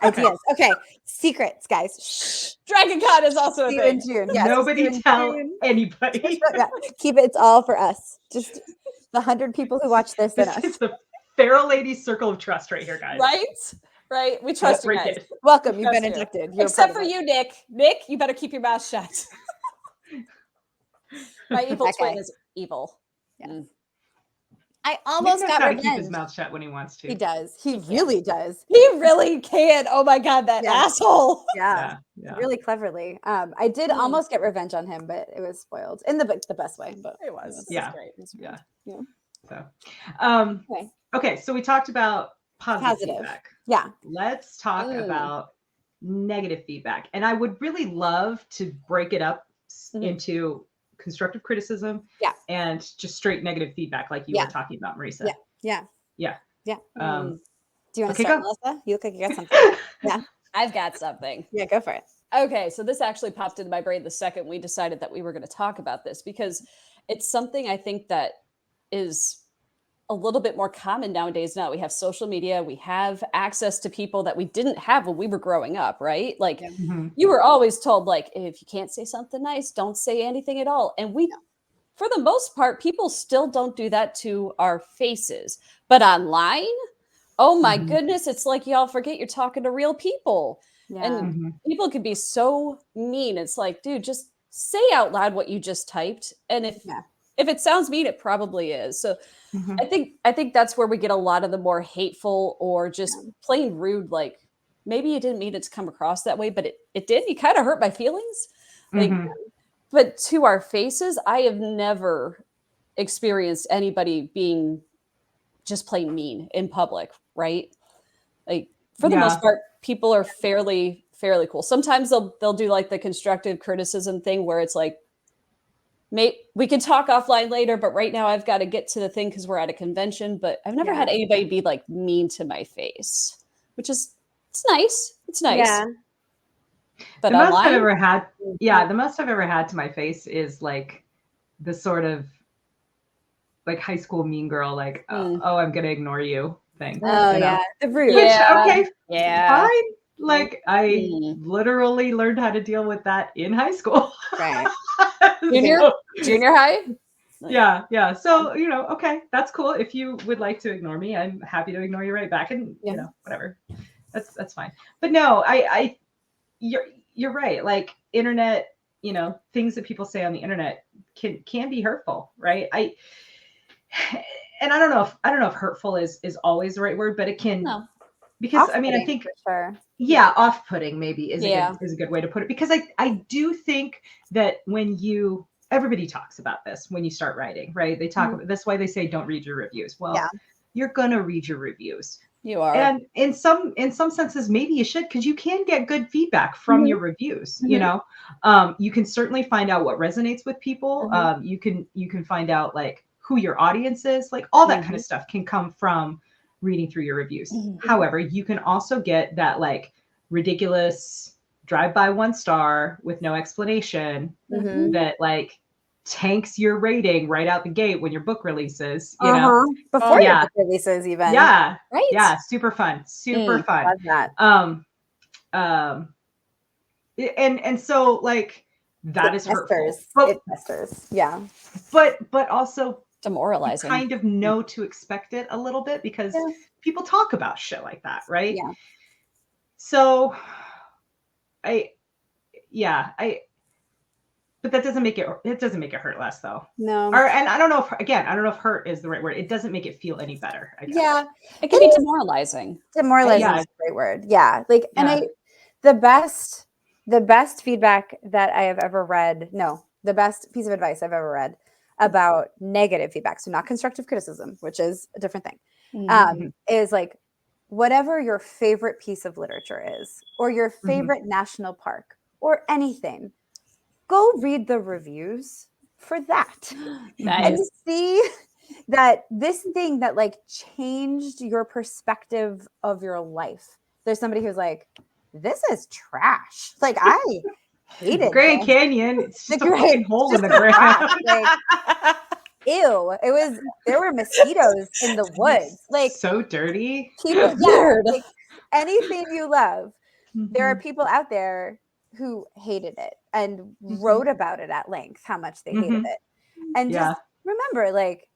S1: Ideas. Okay. Secrets, guys. Shh.
S3: DragonCon is also a
S1: See you
S3: thing.
S1: in June. Yes.
S2: Nobody tell anybody.
S1: Yeah. Keep it all for us. Just the 100 people who watch this and
S2: This
S1: us.
S2: is the Feral Ladies circle of trust right here, guys.
S3: Right. We trust you guys.
S1: Welcome. You've been
S3: you.
S1: inducted. You're
S3: Except for you, Nick. Nick, you better keep your mouth shut. My evil twin is evil.
S1: Yeah.
S3: Mm.
S1: I almost got revenge.
S2: Keep his mouth shut when he wants to.
S1: He does. He really does.
S3: He really can. Oh my God, that asshole.
S1: Yeah. Really cleverly. I did almost get revenge on him, but it was spoiled in the best way. But
S3: it was.
S2: Yeah.
S3: Great. It was great.
S2: Yeah. So, okay. So we talked about positive feedback.
S1: Yeah.
S2: Let's talk about negative feedback. And I would really love to break it up into constructive criticism and just straight negative feedback like you were talking about, Marisa.
S1: Yeah.
S2: Do you
S1: want to start, Melissa? You look like you got something. Yeah.
S3: I've got something.
S1: Yeah, go for it.
S3: Okay, so this actually popped into my brain the second we decided that we were going to talk about this, because it's something I think that is a little bit more common nowadays. Now we have social media, we have access to people that we didn't have when we were growing up, right? Like you were always told, like, if you can't say something nice, don't say anything at all. And for the most part, people still don't do that to our faces. But online, oh my goodness, it's like y'all forget you're talking to real people. Yeah. And people can be so mean. It's like, dude, just say out loud what you just typed. And if it sounds mean, it probably is. So I think that's where we get a lot of the more hateful or just plain rude, like maybe you didn't mean it to come across that way, but it did. You kind of hurt my feelings. Like, but to our faces, I have never experienced anybody being just plain mean in public, right? Like for the most part, people are fairly cool. Sometimes they'll do like the constructive criticism thing where it's like, we can talk offline later, but right now I've got to get to the thing because we're at a convention. But I've never had anybody be like mean to my face, which is it's nice. It's nice. Yeah. But
S2: the most I've ever had, the most I've ever had to my face is like the sort of like high school mean girl, like oh, I'm gonna ignore you thing.
S1: Oh the rude.
S2: Which, fine. Like I literally learned how to deal with that in high school.
S1: Right.
S3: Junior high?
S2: Yeah. So, okay, that's cool. If you would like to ignore me, I'm happy to ignore you right back, and whatever. That's fine. But no, you're right. Like internet, things that people say on the internet can be hurtful, right? And I don't know if hurtful is always the right word, but it can because I think off-putting maybe is a good way to put it, because I do think that everybody talks about this when you start writing, right? They talk about that's why they say don't read your reviews. Well, you're gonna read your reviews.
S3: You are.
S2: And in some senses, maybe you should, because you can get good feedback from your reviews. You can certainly find out what resonates with people. You can find out like who your audience is, like all that kind of stuff can come from reading through your reviews. However, you can also get that like ridiculous drive by 1 star with no explanation that like tanks your rating right out the gate when your book releases, you know,
S1: before your book releases even.
S2: Yeah.
S3: Right.
S2: Yeah. Super fun. Super fun.
S1: Love that.
S2: And so like that is hurtful.
S1: It festers. Yeah.
S2: But also
S3: demoralizing.
S2: You kind of know to expect it a little bit because people talk about shit like that, right?
S1: Yeah.
S2: So but that doesn't make it hurt less though.
S1: No.
S2: And I don't know if hurt is the right word. It doesn't make it feel any better, I guess.
S1: Yeah.
S3: It can be demoralizing.
S1: Demoralizing is a great word. Yeah. Like, and the best feedback that I have ever read, the best piece of advice I've ever read about negative feedback, so not constructive criticism, which is a different thing, is like, whatever your favorite piece of literature is, or your favorite national park, or anything, go read the reviews for that. And see that this thing that like changed your perspective of your life. There's somebody who's like, this is trash. Like, I hated
S2: Grand Canyon. It's just a fucking hole in the ground.
S1: Like, ew. There were mosquitoes in the woods. Like,
S2: so dirty.
S1: People, like, anything you love. There are people out there who hated it and wrote about it at length, how much they hated it. And just remember, like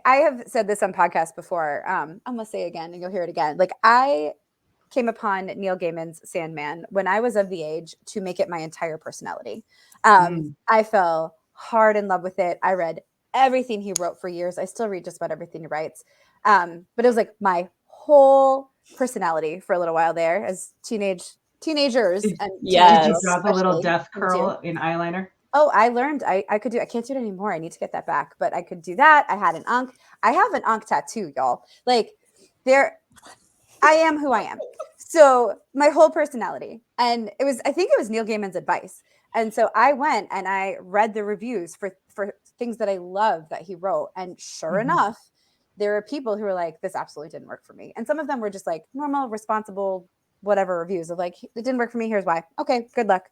S1: I have said this on podcasts before. I'm gonna say again, and you'll hear it again. Like, I came upon Neil Gaiman's Sandman when I was of the age to make it my entire personality. I fell hard in love with it. I read everything he wrote for years. I still read just about everything he writes. But it was like my whole personality for a little while there as teenagers. And
S2: did you draw the little death curl in eyeliner?
S1: Oh, I learned I could do. I can't do it anymore. I need to get that back, but I could do that. I had an Ankh. I have an Ankh tattoo, y'all. Like, I am who I am. So my whole personality, and I think it was Neil Gaiman's advice. And so I went and I read the reviews for things that I love that he wrote. And sure enough, there were people who were like, this absolutely didn't work for me. And some of them were just like normal, responsible, whatever reviews of like, it didn't work for me. Here's why. Okay, good luck.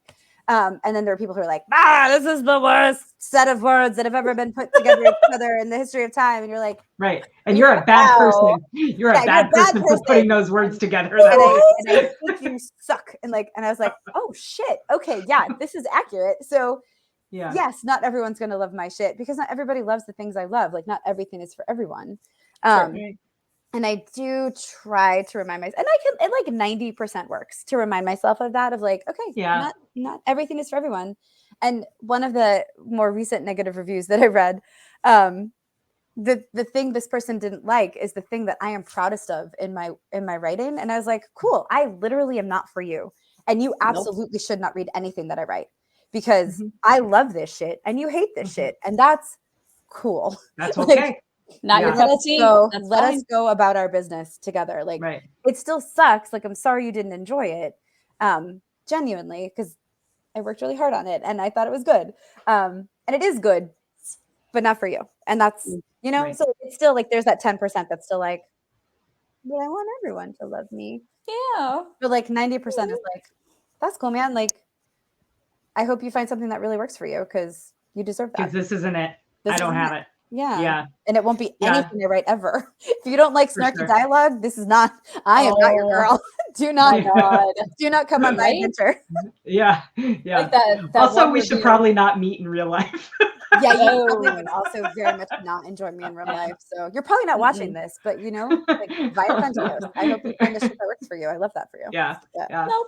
S1: And then there are people who are like, this is the worst set of words that have ever been put together in the history of time. And you're like,
S2: right. And you're a bad person. You're a bad person for putting those words together.
S1: And I think you suck. And I was like, oh shit. Okay. Yeah, this is accurate. So yes, not everyone's going to love my shit because not everybody loves the things I love. Like, not everything is for everyone. And I do try to remind myself, and it like 90% works to remind myself of that, of like, okay, not everything is for everyone. And one of the more recent negative reviews that I read, the thing this person didn't like is the thing that I am proudest of in my writing. And I was like, cool, I literally am not for you. And you absolutely should not read anything that I write because I love this shit and you hate this shit. And that's cool.
S2: That's okay.
S3: Not your cup of tea.
S1: Let us go about our business together. Like, it still sucks. Like, I'm sorry you didn't enjoy it. Genuinely, because I worked really hard on it and I thought it was good. And it is good, but not for you. And that's, so it's still like, there's that 10% that's still like, but I want everyone to love me.
S3: Yeah.
S1: But like 90% is like, that's cool, man. Like, I hope you find something that really works for you because you deserve that.
S2: Because this isn't it. I don't have it.
S1: Yeah. And it won't be anything I write ever. If you don't like snarky dialogue, this is not, I am not your girl. Do not come on my adventure.
S2: Yeah.
S3: Like that
S2: also, we should probably not meet in real life.
S1: Yeah, you probably would also very much not enjoy me in real life. So you're probably not watching this, but like via Ventios, I hope you find the shit that works for you. I love that for you.
S2: Yeah. Nope.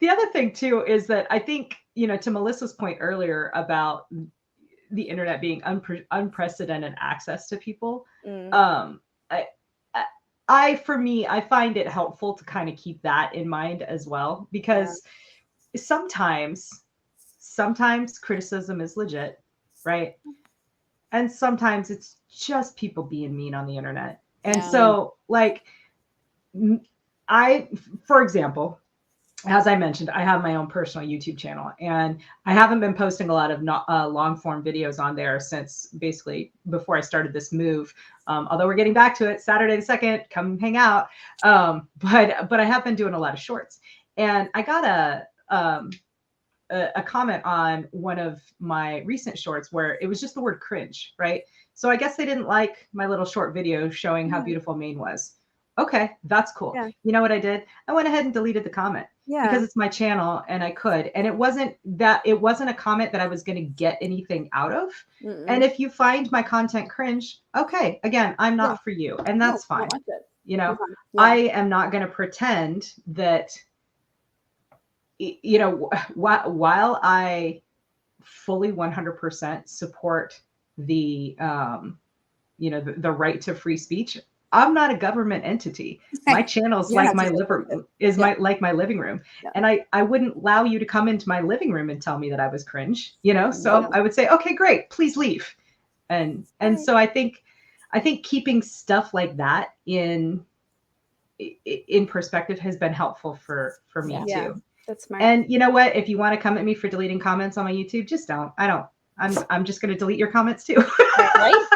S2: The other thing too is that I think, to Melissa's point earlier about the internet being unprecedented access to people. I find it helpful to kind of keep that in mind as well, because sometimes criticism is legit, right? And sometimes it's just people being mean on the internet. And so like for example, as I mentioned, I have my own personal YouTube channel and I haven't been posting a lot of long form videos on there since basically before I started this move. Although we're getting back to it, Saturday the 2nd, come hang out. But I have been doing a lot of shorts. And I got a comment on one of my recent shorts where it was just the word cringe, right? So I guess they didn't like my little short video showing how beautiful Maine was. Okay, that's cool.
S1: Yeah.
S2: You know what I did? I went ahead and deleted the comment because it's my channel and I could. And it wasn't a comment that I was going to get anything out of. And if you find my content cringe, okay, again, I'm not for you. And that's fine. You know, I am not going to pretend that, you know, while I fully 100% support the, you know, the right to free speech, I'm not a government entity. My channel's like my like my living room. Yeah. And I wouldn't allow you to come into my living room and tell me that I was cringe, you know? So I would say, okay, great, please leave. And so I think keeping stuff like that in perspective has been helpful for me too.
S1: That's smart.
S2: And you know what? If you want to come at me for deleting comments on my YouTube, just don't. I'm just going to delete your comments too.
S1: Right?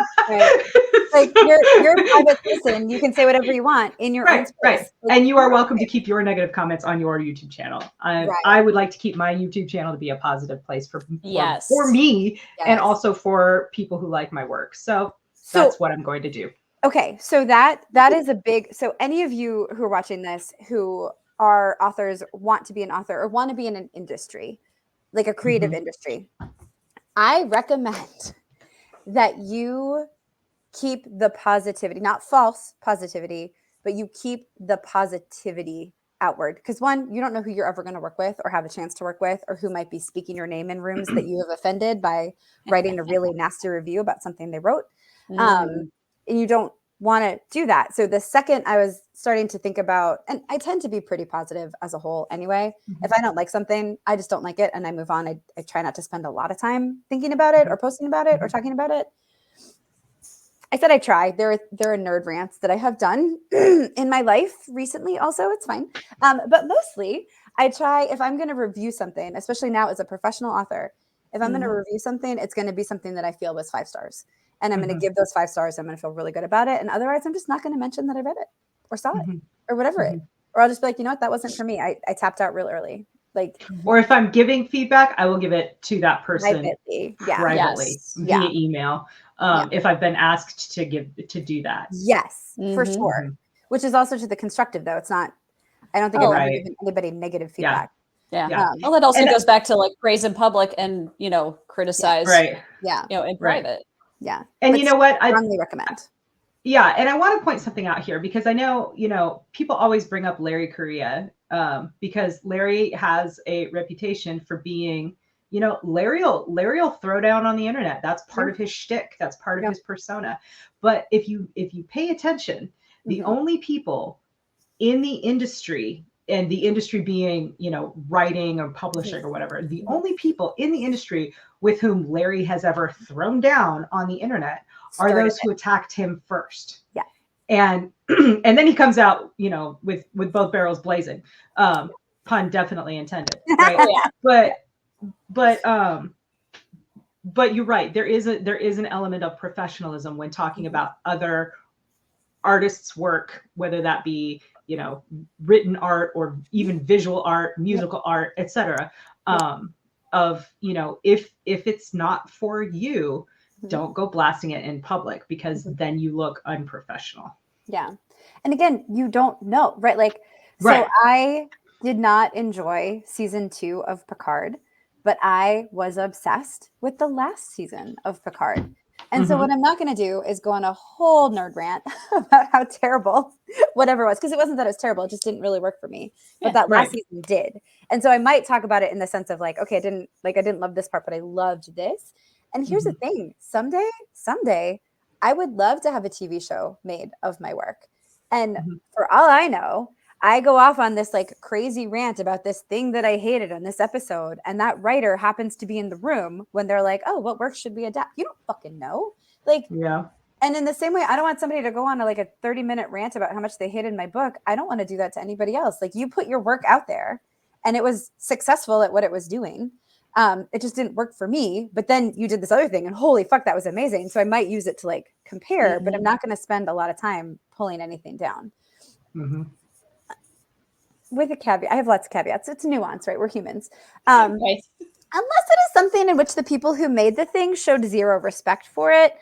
S1: Like you're a private person. You can say whatever you want in your own space.
S2: Right.
S1: Like,
S2: and you are welcome to keep your negative comments on your YouTube channel. I would like to keep my YouTube channel to be a positive place for me and also for people who like my work. So that's what I'm going to do.
S1: Okay. So that is a big, so any of you who are watching this who are authors, want to be an author or want to be in an industry, like a creative industry, I recommend that you keep the positivity, not false positivity, but you keep the positivity outward. Because one, you don't know who you're ever going to work with or have a chance to work with, or who might be speaking your name in rooms that you have offended by writing a really nasty review about something they wrote. And you don't want to do that. So the second I was starting to think about, and I tend to be pretty positive as a whole anyway. If I don't like something, I just don't like it and I move on. I try not to spend a lot of time thinking about it or posting about it or talking about it. I said I try. There are nerd rants that I have done in my life recently also. It's fine. But mostly I try, if I'm going to review something, especially now as a professional author, if I'm going to review something, it's going to be something that I feel was 5 stars. And I'm going to give those 5 stars. I'm going to feel really good about it. And otherwise, I'm just not going to mention that I read it or saw it or whatever it. Or I'll just be like, you know what? That wasn't for me. I tapped out real early. Like,
S2: or if I'm giving feedback, I will give it to that person privately via email. If I've been asked to do that.
S1: Yes, for sure. Which is also to the constructive though. It's not, I don't think I've ever given anybody negative feedback.
S3: Yeah. Well, that also goes back to like praise in public and, you know, criticize, you know, in private.
S1: Yeah.
S2: And you know what?
S1: I strongly recommend.
S2: Yeah. And I want to point something out here because I know, you know, people always bring up Larry Correia because Larry has a reputation for being, you know, Larry will throw down on the internet. That's part of his shtick. That's part of his persona. But if you pay attention, the only people in the industry, and the industry being, you know, writing or publishing or whatever, the only people in the industry with whom Larry has ever thrown down on the internet are those who attacked him first. Yeah. And and then he comes out, you know, with both barrels blazing. Pun definitely intended. Right. But you're right. There is an element of professionalism when talking about other artists' work, whether that be, you know, written art or even visual art, musical art, etc. Of, you know, if it's not for you, don't go blasting it in public because then you look unprofessional.
S1: Yeah. And again, you don't know, right? Like, so I did not enjoy season 2 of Picard, but I was obsessed with the last season of Picard. And so what I'm not going to do is go on a whole nerd rant about how terrible whatever it was, because it wasn't that it was terrible. It just didn't really work for me. But that last season did. And so I might talk about it in the sense of like, okay, I didn't love this part, but I loved this. And here's the thing. Someday, I would love to have a TV show made of my work. And for all I know, I go off on this like crazy rant about this thing that I hated on this episode. And that writer happens to be in the room when they're like, oh, what work should we adapt? You don't fucking know. Like, and in the same way, I don't want somebody to go on a 30-minute rant about how much they hated my book. I don't want to do that to anybody else. Like, you put your work out there and it was successful at what it was doing. It just didn't work for me. But then you did this other thing and holy fuck, that was amazing. So I might use it to like compare, but I'm not going to spend a lot of time pulling anything down. with a caveat. I have lots of caveats. It's nuance, right? We're humans.
S3: Right.
S1: Unless it is something in which the people who made the thing showed zero respect for it.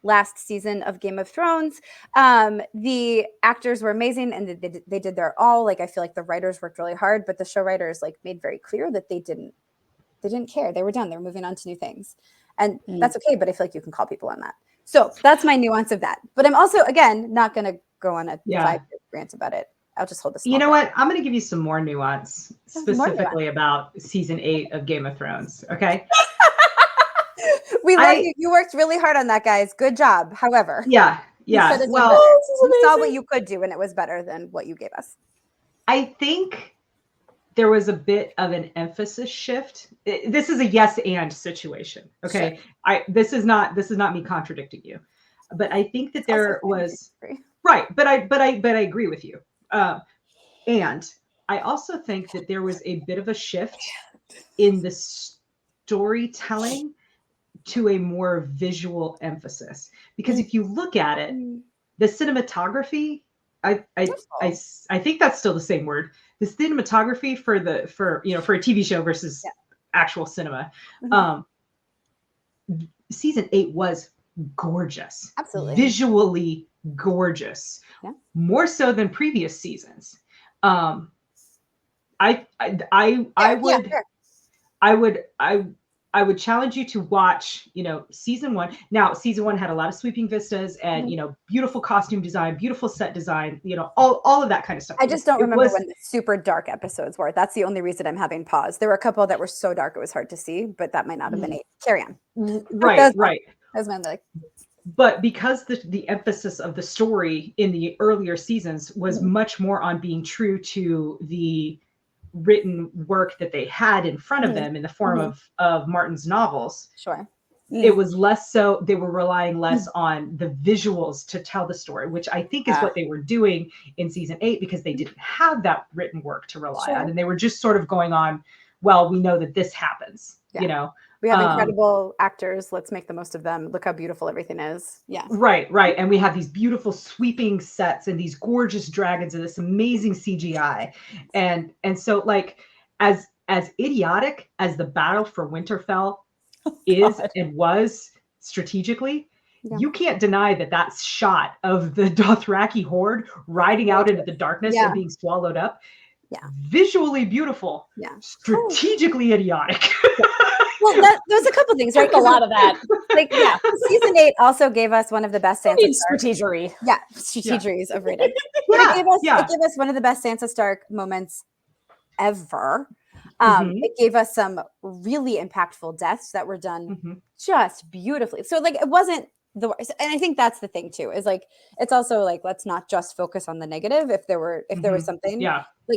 S1: Last season of Game of Thrones, the actors were amazing and they did their all. Like, I feel like the writers worked really hard, but the show writers like made very clear that they didn't care. They were done. They were moving on to new things. And that's okay, but I feel like you can call people on that. So that's my nuance of that. But I'm also, again, not going to go on a 5-minute rant about it. I'll just hold this.
S2: You know what? I'm going to give you some more nuance, specifically about season 8 of Game of Thrones. Okay.
S1: We love you. You worked really hard on that, guys. Good job. However.
S2: Yeah. Well,
S1: you saw what you could do and it was better than what you gave us.
S2: I think there was a bit of an emphasis shift. This is a yes and situation. Okay. Sure. This is not me contradicting you, but I think that there was right. But I agree with you. And I also think that there was a bit of a shift in the storytelling to a more visual emphasis, because if you look at it, the cinematography, I think that's still the same word. The cinematography for a TV show versus actual cinema. Season 8 was gorgeous.
S1: Absolutely.
S2: Visually gorgeous. Yeah. More so than previous seasons. I would challenge you to watch, season 1. Now, season 1 had a lot of sweeping vistas and, beautiful costume design, beautiful set design, all of that kind of stuff.
S1: I just don't remember when the super dark episodes were. That's the only reason I'm having pause. There were a couple that were so dark it was hard to see, but that might not have been it. Carry on.
S2: Right.
S1: That's my like.
S2: But because the emphasis of the story in the earlier seasons was much more on being true to the written work that they had in front of them in the form of Martin's novels.
S1: Sure.
S2: It was less so, they were relying less on the visuals to tell the story, which I think is what they were doing in season 8, because they didn't have that written work to rely on. And they were just sort of going on, well, we know that this happens,
S1: We have incredible actors. Let's make the most of them. Look how beautiful everything is. Yeah.
S2: Right. And we have these beautiful sweeping sets and these gorgeous dragons and this amazing CGI. And so, like, as idiotic as the battle for Winterfell is and was strategically, you can't deny that shot of the Dothraki horde riding out into the darkness and being swallowed up. Yeah. Visually beautiful. Yeah. Strategically idiotic.
S1: Well, there's a couple things, right?
S3: A lot of that.
S1: Season 8 also gave us one of the best Sansa Stark.
S3: Strategery.
S1: Yeah, strategery is overrated. It gave us one of the best Sansa Stark moments ever. It gave us some really impactful deaths that were done just beautifully. So, like, it wasn't the worst. And I think that's the thing too, is like, it's also like, let's not just focus on the negative. If there was something,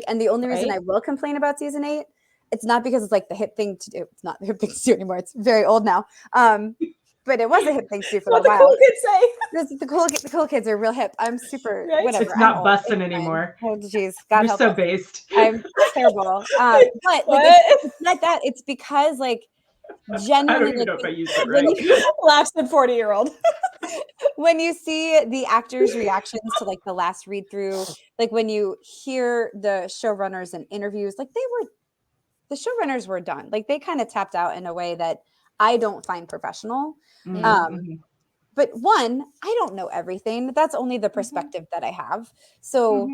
S1: and the only reason I will complain about season 8, it's not because it's like the hip thing to do. It's not the hip thing to do anymore. It's very old now. But it was a hip thing to do for a while.
S3: Cool kids say.
S1: The cool kids are real hip. I'm super whatever.
S2: It's not busting anymore.
S1: Oh geez, God
S2: You're
S1: help
S2: so
S1: us.
S2: based.
S1: I'm terrible. But like, it's not that. It's because like genuinely,
S2: I don't even know if I used it right.
S3: Laughs at 40-year-old.
S1: When you see the actors' reactions to like the last read through, like when you hear the showrunners and interviews, like the showrunners were done. Like they kind of tapped out in a way that I don't find professional. But one, I don't know everything. That's only the perspective that I have. So,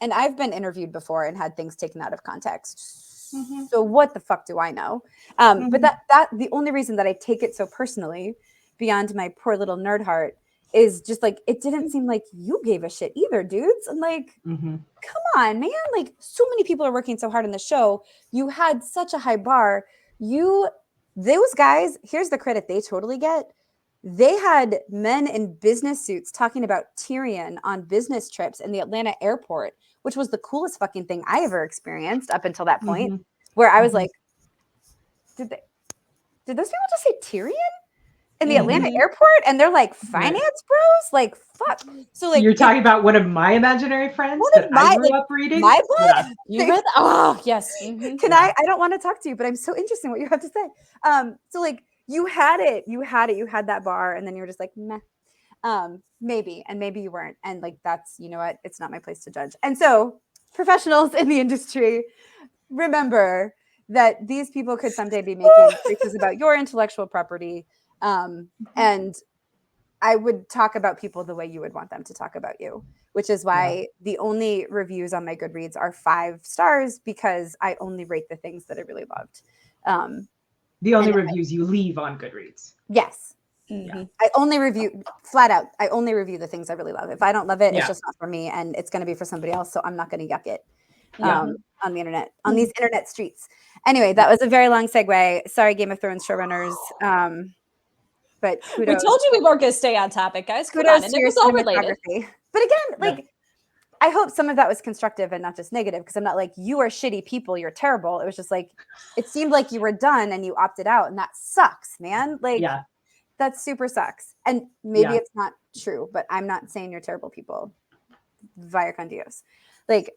S1: and I've been interviewed before and had things taken out of context. So what the fuck do I know? But that the only reason that I take it so personally, beyond my poor little nerd heart, is just like, it didn't seem like you gave a shit either, dudes. And like, come on, man. Like, so many people are working so hard on the show. You had such a high bar. Those guys, here's the credit they totally get. They had men in business suits talking about Tyrion on business trips in the Atlanta airport, which was the coolest fucking thing I ever experienced up until that point, where I was like, did those people just say Tyrion in the Atlanta airport? And they're like, finance bros? Like, fuck. So like,
S2: you're talking about one of my imaginary friends I grew up reading?
S1: My book?
S3: Yeah. You read? Oh, yes.
S1: I don't want to talk to you, but I'm so interested in what you have to say. So like, you had it, that bar, and then you were just like, meh. Maybe, and maybe you weren't. And like, that's, you know what? It's not my place to judge. And so professionals in the industry, remember that these people could someday be making choices about your intellectual property. And I would talk about people the way you would want them to talk about you, which is why the only reviews on my Goodreads are 5 stars, because I only rate the things that I really loved.
S2: The only reviews you leave on Goodreads.
S1: Yes.
S3: Mm-hmm.
S1: I only review flat out. I only review the things I really love. If I don't love it, it's just not for me, and it's going to be for somebody else. So I'm not going to yuck it on the internet, on these internet streets. Anyway, that was a very long segue. Sorry, Game of Thrones showrunners. But kudos.
S3: We told you we weren't going to stay on topic, guys.
S1: Kudos
S3: and
S1: to
S3: it
S1: your
S3: was all related.
S1: cinematography. But again, like, I hope some of that was constructive and not just negative, because I'm not like, you are shitty people, you're terrible. It was just like, it seemed like you were done and you opted out, and that sucks, man. Like, that super sucks. And maybe it's not true, but I'm not saying you're terrible people. Vaya con Dios. Like,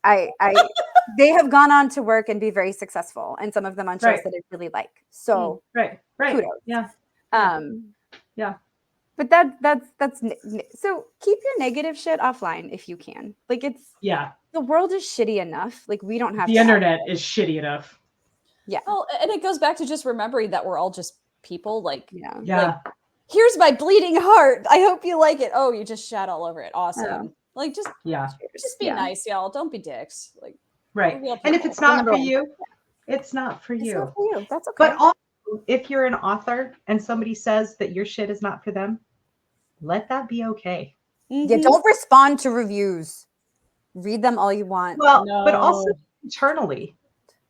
S1: they have gone on to work and be very successful, and some of them on shows that I really like. So kudos. But that's so keep your negative shit offline if you can. Like, it's the world is shitty enough. Like, we don't have
S2: the internet is shitty enough.
S3: Yeah. Well, and it goes back to just remembering that we're all just people. Like,
S2: like,
S3: here's my bleeding heart. I hope you like it. Oh, you just shat all over it. Awesome. Like, just be nice, y'all. Don't be dicks. Like,
S2: and if it's not for you, it's not for you.
S1: It's not for you. That's okay.
S2: But also, if you're an author and somebody says that your shit is not for them, let that be okay.
S1: Yeah, don't respond to reviews. Read them all you want.
S2: Well, but also internally,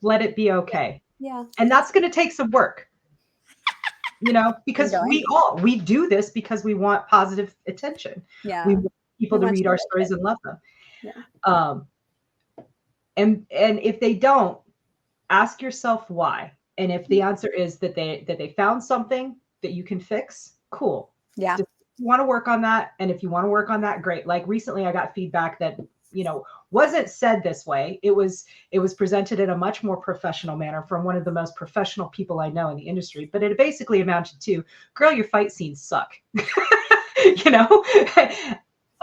S2: let it be okay.
S1: Yeah.
S2: And that's going to take some work. You know, because we do this because we want positive attention.
S1: Yeah.
S2: We want people to read our stories and love them.
S1: Yeah.
S2: And if they don't, ask yourself why. And if the answer is that they found something that you can fix, cool.
S1: Yeah.
S2: Just want to work on that. And if you want to work on that, great. Like recently I got feedback that, you know, wasn't said this way. It was presented in a much more professional manner from one of the most professional people I know in the industry. But it basically amounted to, girl, your fight scenes suck. You know?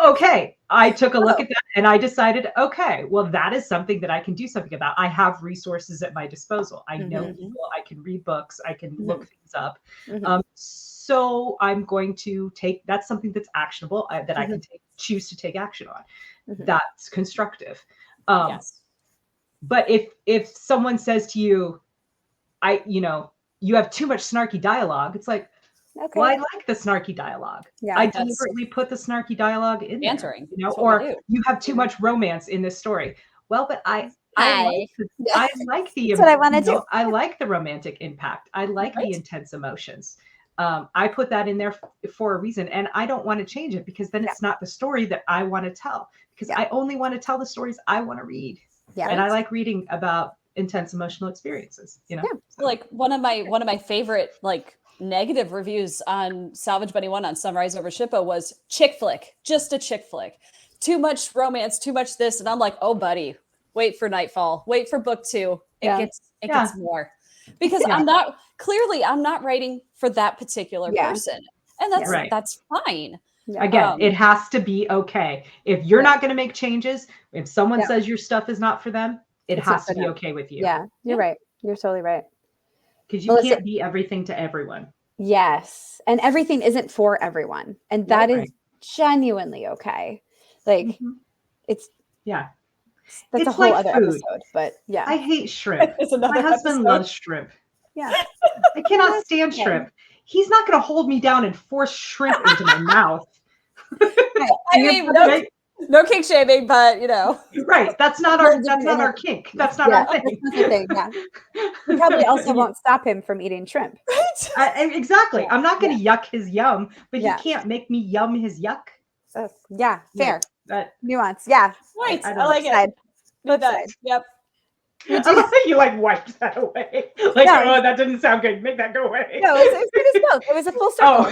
S2: Okay. I took a look at that and I decided, okay, well, that is something that I can do something about. I have resources at my disposal. I know people, I can read books, I can look things up. So I'm going to that's something that's actionable that I can choose to take action on. That's constructive. But if someone says to you, you have too much snarky dialogue, it's like, well, I like the snarky dialogue.
S1: Yeah,
S2: I deliberately put the snarky dialogue in
S3: there,
S2: you know, or you have too much romance in this story. Well, but I like the
S1: that's what I want to do.
S2: I like the romantic impact. I like the intense emotions. I put that in there for a reason, and I don't want to change it because then it's not the story that I want to tell, because I only want to tell the stories I want to read. Yeah. And I like reading about intense emotional experiences, you know?
S3: Yeah. So. Like one of my favorite, like, negative reviews on Salvage Bunny One on Sunrise Over Shippo was chick flick, just a chick flick. Too much romance, too much this. And I'm like, oh buddy, wait for Nightfall, wait for book 2. It gets more. Because I'm not writing for that particular person. And that's fine.
S2: Yeah. Again, it has to be okay. If you're not going to make changes, if someone says your stuff is not for them, it has to be okay with you.
S1: Yeah, you're right. You're totally right.
S2: Because you can't be everything to everyone.
S1: Yes. And everything isn't for everyone. And that is genuinely okay. Like, that's a whole other episode. But
S2: I hate shrimp. My husband loves shrimp.
S1: Yeah.
S2: I cannot stand shrimp. He's not going to hold me down and force shrimp into my mouth.
S3: I mean, no kink shaming, but you know,
S2: right? That's not our kink. That's not our thing.
S1: You probably also won't stop him from eating shrimp.
S2: Exactly. I'm not going to yuck his yum, but he can't make me yum his yuck.
S1: Yeah, fair. Nuance. Yeah,
S3: right. I like it. Good side. Yep.
S2: You like wiped that away. Like, oh, that didn't sound good. Make that go away.
S1: No, it was a full circle.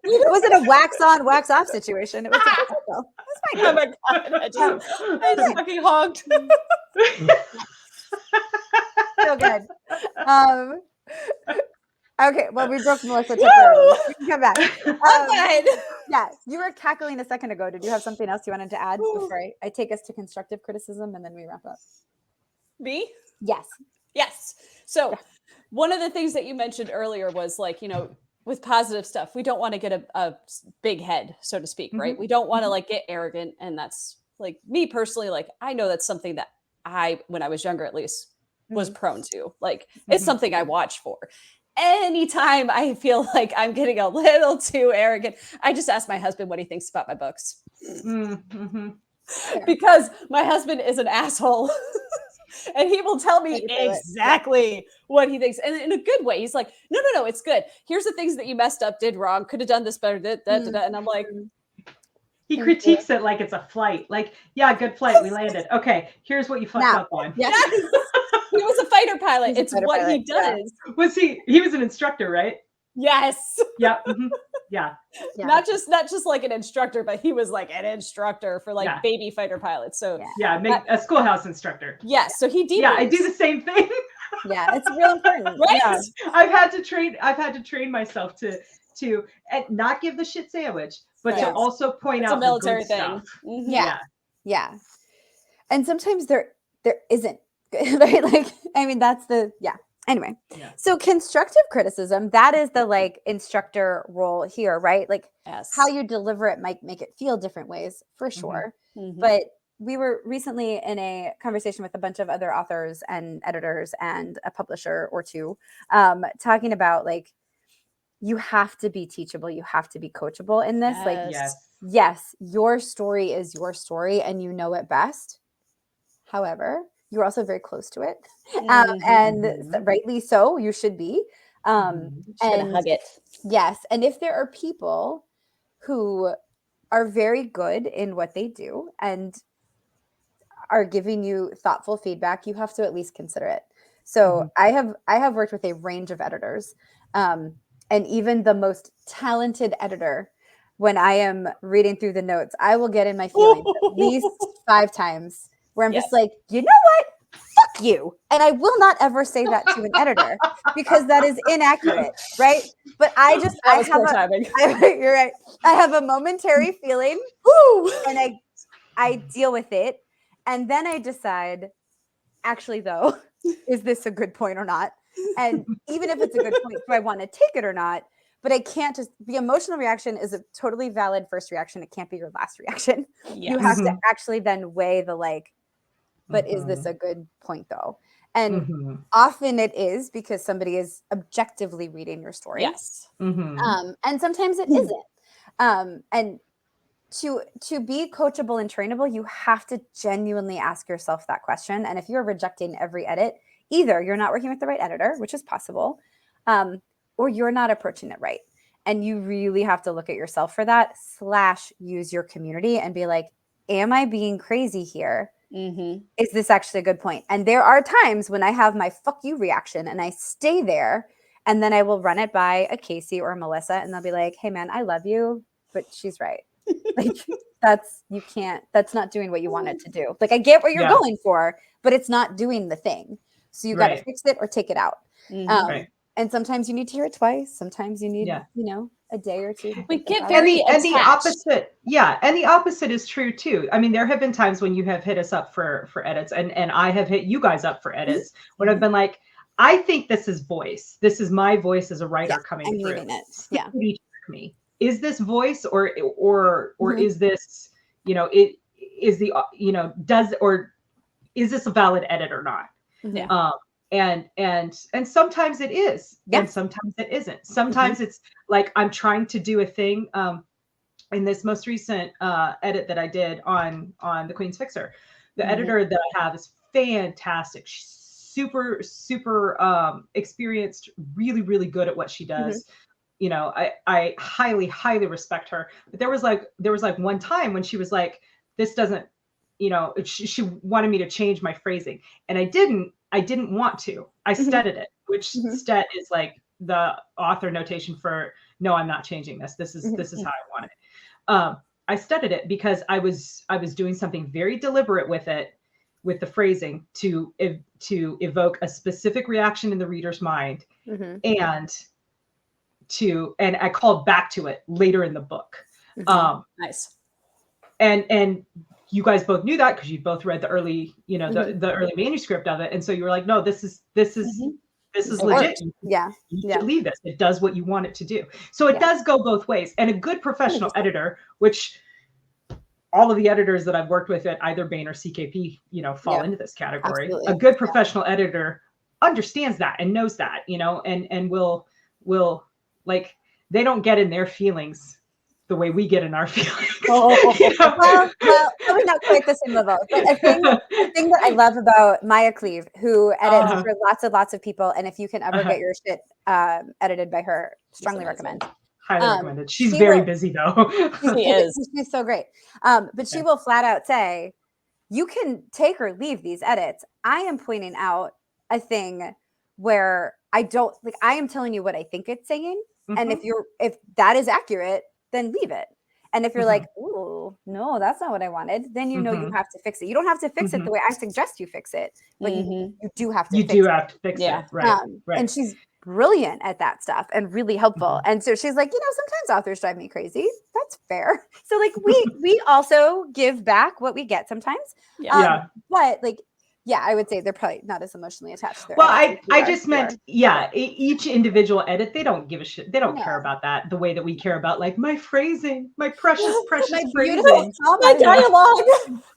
S1: It wasn't a wax on, wax off situation. It was a full circle. That's fine.
S3: Oh my god! I just fucking honked.
S1: So good. Okay, well, we broke Melissa. We can come back.
S3: Yeah,
S1: Yeah, you were cackling a second ago. Did you have something else you wanted to add before I take us to constructive criticism and then we wrap up?
S3: Me?
S1: Yes.
S3: Yes. So one of the things that you mentioned earlier was like, with positive stuff, we don't want to get a big head, so to speak, right? We don't want to like get arrogant. And that's like me personally, like I know that's something that when I was younger, at least was prone to. Like it's something I watch for. Anytime I feel like I'm getting a little too arrogant, I just ask my husband what he thinks about my books. Because my husband is an asshole. And he will tell me exactly what he thinks. And in a good way. He's like, no, it's good. Here's the things that you messed up, did wrong, could have done this better. And I'm like,
S2: he critiques it like it's a flight. Like, yeah, good flight. We landed. Okay, here's what you fucked up on.
S3: Yes. He was a fighter pilot. It's what pilot. He does.
S2: Yeah. Was he was an instructor, right?
S3: Yes.
S2: Yeah. Yeah.
S3: Not just like an instructor, but he was like an instructor for like baby fighter pilots. So
S2: a schoolhouse instructor.
S3: Yes. So he debuts.
S2: Yeah, I do the same thing.
S1: Yeah, it's real important.
S3: Right?
S1: Yeah.
S2: I've had to train myself to and not give the shit sandwich, but to also point out
S3: a military
S2: the good
S3: thing.
S2: Stuff.
S1: Yeah. And sometimes there isn't, right? Like, I mean, that's anyway. Yeah. So constructive criticism, that is the like instructor role here, right? Like how you deliver it might make it feel different ways for sure. But we were recently in a conversation with a bunch of other authors and editors and a publisher or two, talking about like, you have to be teachable. You have to be coachable in this. Yes, your story is your story and you know it best. However, you're also very close to it. And rightly so, you should be.
S3: And hug it.
S1: Yes. And if there are people who are very good in what they do and are giving you thoughtful feedback, you have to at least consider it. So I have worked with a range of editors. And even the most talented editor, when I am reading through the notes, I will get in my feelings at least 5 times where I'm just like, you know what? Fuck you. And I will not ever say that to an editor because that is inaccurate, right? But I you're right. I have a momentary feeling and I deal with it. And then I decide, actually though, is this a good point or not? And even if it's a good point, do I want to take it or not? But I can't the emotional reaction is a totally valid first reaction. It can't be your last reaction. Yes. You have to actually then weigh the like, but is this a good point though? And often it is because somebody is objectively reading your story.
S3: Yes.
S1: And sometimes it isn't. And to be coachable and trainable, you have to genuinely ask yourself that question. And if you're rejecting every edit, either you're not working with the right editor, which is possible, or you're not approaching it right. And you really have to look at yourself for that, / use your community and be like, am I being crazy here? Is this actually a good point? And there are times when I have my fuck you reaction and I stay there and then I will run it by a Kacey or a Melissa and they'll be like, hey man, I love you, but she's right. Like that's not doing what you wanted to do. Like I get what you're going for, but it's not doing the thing. So you got to fix it or take it out. And sometimes you need to hear it twice. Sometimes you need, a day or two.
S3: We get very
S2: and the opposite. Yeah. And the opposite is true too. I mean, there have been times when you have hit us up for edits and I have hit you guys up for edits when I've been like, I think this is voice. This is my voice as a writer coming through.
S1: It. Yeah.
S2: Me. Is this voice or is this, is this a valid edit or not?
S1: Yeah.
S2: And sometimes it is, and sometimes it isn't. Sometimes it's like I'm trying to do a thing. In this most recent edit that I did on the Queen's Fixer, the editor that I have is fantastic. She's super experienced, really really good at what she does. I highly respect her. But there was like one time when she was like, this doesn't, she wanted me to change my phrasing, and I didn't want to. I studied it, which stet is like the author notation for no, I'm not changing this. This is how I want it. I studied it because I was doing something very deliberate with it, with the phrasing to evoke a specific reaction in the reader's mind, and I called back to it later in the book.
S3: Nice.
S2: And you guys both knew that because you both read the early, the early manuscript of it, and so you were like, no, this is legit.
S1: Yeah.
S2: You should leave this. It does what you want it to do. So it does go both ways. And a good professional editor, which all of the editors that I've worked with at either Bain or CKP, fall into this category. Absolutely. A good professional editor understands that and knows that, and will like, they don't get in their feelings the way we get in our feelings.
S1: Well, probably not quite the same level. But a thing that I love about Maya Cleave, who edits for lots of people, and if you can ever get your shit edited by her, strongly recommend.
S2: Highly recommended. She's very busy though.
S1: She is. She's so great. But she will flat out say, you can take or leave these edits. I am pointing out a thing where I am telling you what I think it's saying. And if that is accurate, then leave it. And if you're like, ooh, no, that's not what I wanted, then you have to fix it. You don't have to fix it the way I suggest you fix it, but you do have to fix it.
S2: Right.
S1: And she's brilliant at that stuff and really helpful. And so she's like, sometimes authors drive me crazy. That's fair. So like we also give back what we get sometimes. But like, I would say they're probably not as emotionally attached to their
S2: I just meant, each individual edit, they don't give a shit. They don't care about that the way that we care about like my phrasing, my precious phrasing.
S3: My dialogue.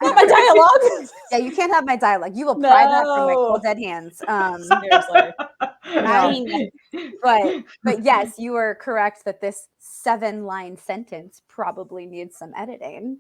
S3: My dialogue.
S1: Yeah, you can't have my dialogue. You will pry that from my cold dead hands. Seriously. But yes, you are correct that this 7-line sentence probably needs some editing.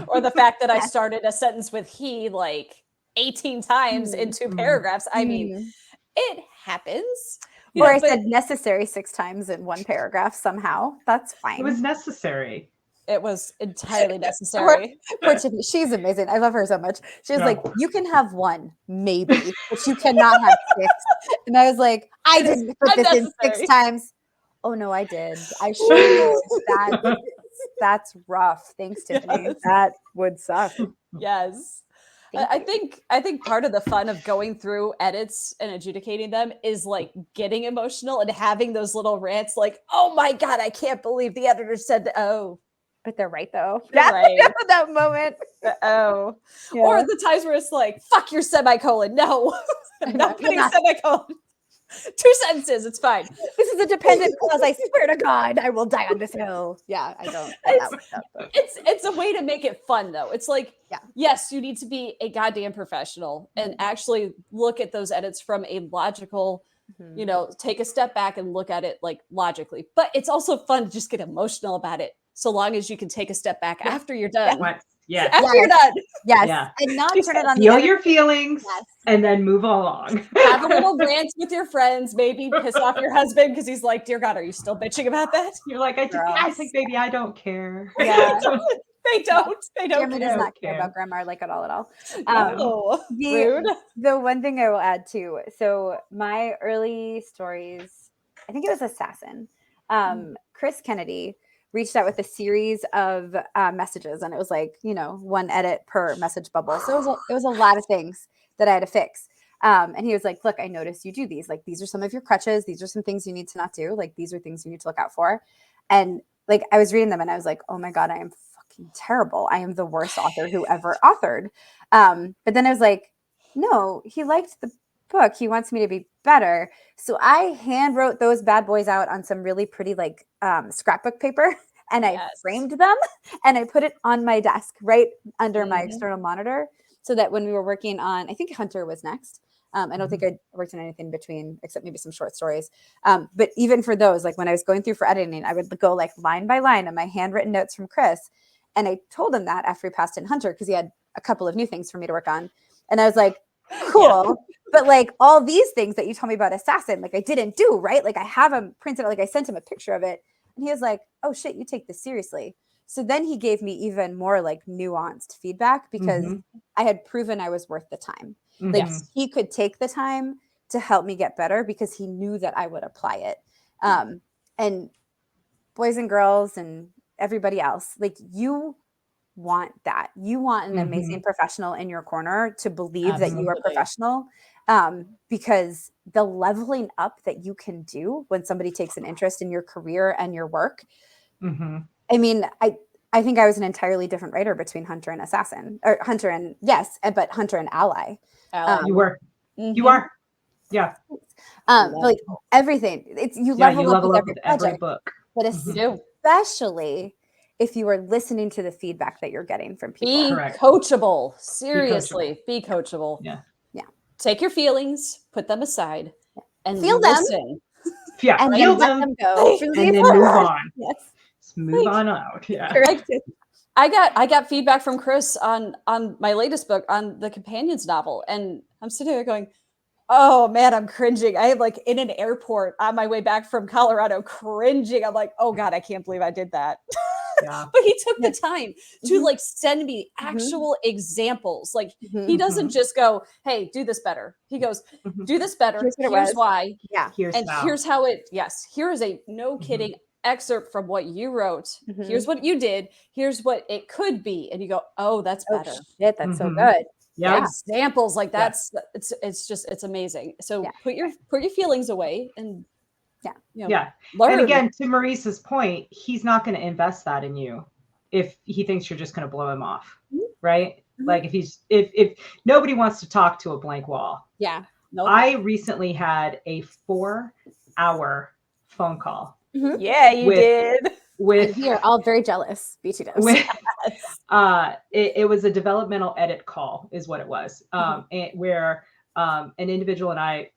S3: Or the fact that I started a sentence with he like 18 times in 2 paragraphs. I mean, it happens.
S1: Or I said necessary 6 times in 1 paragraph somehow. That's fine.
S2: It was necessary.
S3: It was entirely necessary.
S1: Poor Tiffany, she's amazing. I love her so much. She was like, you can have 1, maybe, but you cannot have 6. And I was like, I didn't put this in 6 times. Oh no, I did. I should. That's rough. Thanks, Tiffany. That would suck.
S3: Yes. I think part of the fun of going through edits and adjudicating them is like getting emotional and having those little rants like, oh my God, I can't believe the editor said that. Oh,
S1: but they're right though.
S3: They're right.
S1: That moment.
S3: Or the times where it's like, fuck your semicolon. No, I'm not putting a semicolon. 2 sentences, it's fine.
S1: This is a dependent clause. I swear to God, I will die on this hill. Yeah, I don't.
S3: It's a way to make it fun, though. It's like, yes, you need to be a goddamn professional and actually look at those edits from a logical, take a step back and look at it like logically. But it's also fun to just get emotional about it, so long as you can take a step back after you're done.
S2: Yeah.
S3: After you're done.
S1: Yes. Yeah. And not turn it on.
S2: Feel your feelings and then move along.
S3: Have a little rant with your friends, maybe piss off your husband because he's like, dear God, are you still bitching about that?
S2: You're like, I think maybe I don't care.
S1: Yeah.
S3: They don't.
S1: Grandma does not care about grandma like at all.
S3: Rude.
S1: The one thing I will add too. So my early stories, I think it was Assassin. Chris Kennedy reached out with a series of messages, and it was like 1 edit per message bubble. So it was a lot of things that I had to fix. And he was like, look, I noticed you do these. Like, these are some of your crutches. These are some things you need to not do. Like, these are things you need to look out for. And like, I was reading them and I was like, oh my God, I am fucking terrible. I am the worst author who ever authored. But then I was like, no, he liked the book. He wants me to be better. So I hand wrote those bad boys out on some really pretty like scrapbook paper. And I framed them and I put it on my desk right under my external monitor so that when we were working on, I think Hunter was next. I don't think I worked on anything in between except maybe some short stories. But even for those, like when I was going through for editing, I would go like line by line on my handwritten notes from Chris. And I told him that after we passed in Hunter, because he had a couple of new things for me to work on. And I was like, cool. But like all these things that you told me about Assassin, like I didn't do, right? Like I have them printed out, like I sent him a picture of it. And he was like, oh shit, you take this seriously. So then he gave me even more like nuanced feedback because I had proven I was worth the time. Like he could take the time to help me get better because he knew that I would apply it. And boys and girls and everybody else, like you want that. You want an amazing professional in your corner to believe that you are professional. Because the leveling up that you can do when somebody takes an interest in your career and your work I mean, I think I was an entirely different writer between Hunter and Assassin, or Hunter and but Hunter and Ally.
S2: You were.
S3: Mm-hmm.
S2: You are. Yeah.
S1: But like everything, it's you level up with every
S2: book.
S1: But especially if you are listening to the feedback that you're getting from people.
S3: Be coachable. Seriously, be coachable.
S2: Yeah.
S3: Take your feelings, put them aside, and
S1: feel
S3: listen.
S2: Yeah,
S1: and
S2: feel
S1: then let them go,
S2: and then move on.
S1: Yes,
S2: just move on out. Yeah.
S3: I got feedback from Chris on my latest book, on the Companions novel, and I'm sitting there going, oh man, I'm cringing. I am like in an airport on my way back from Colorado, cringing. I'm like, oh God, I can't believe I did that.
S2: Yeah.
S3: But he took the time to like send me actual examples. Like he doesn't just go, hey, do this better. He goes, do this better. Here's why.
S1: Yeah.
S3: Here's how it, here is a no kidding excerpt from what you wrote. Here's what you did. Here's what it could be. And you go, oh, that's better.
S1: Shit, that's so good.
S2: Yeah.
S3: Examples like that's it's amazing. So put your feelings away and learn.
S2: And again, to Marisa's point, he's not going to invest that in you if he thinks you're just going to blow him off, right? Like if nobody wants to talk to a blank wall.
S1: Yeah.
S3: Nope.
S2: I recently had a 4-hour phone call.
S3: Yeah, you did.
S2: With
S1: we are all very jealous. BT does.
S2: It was a developmental edit call, is what it was, where an individual and I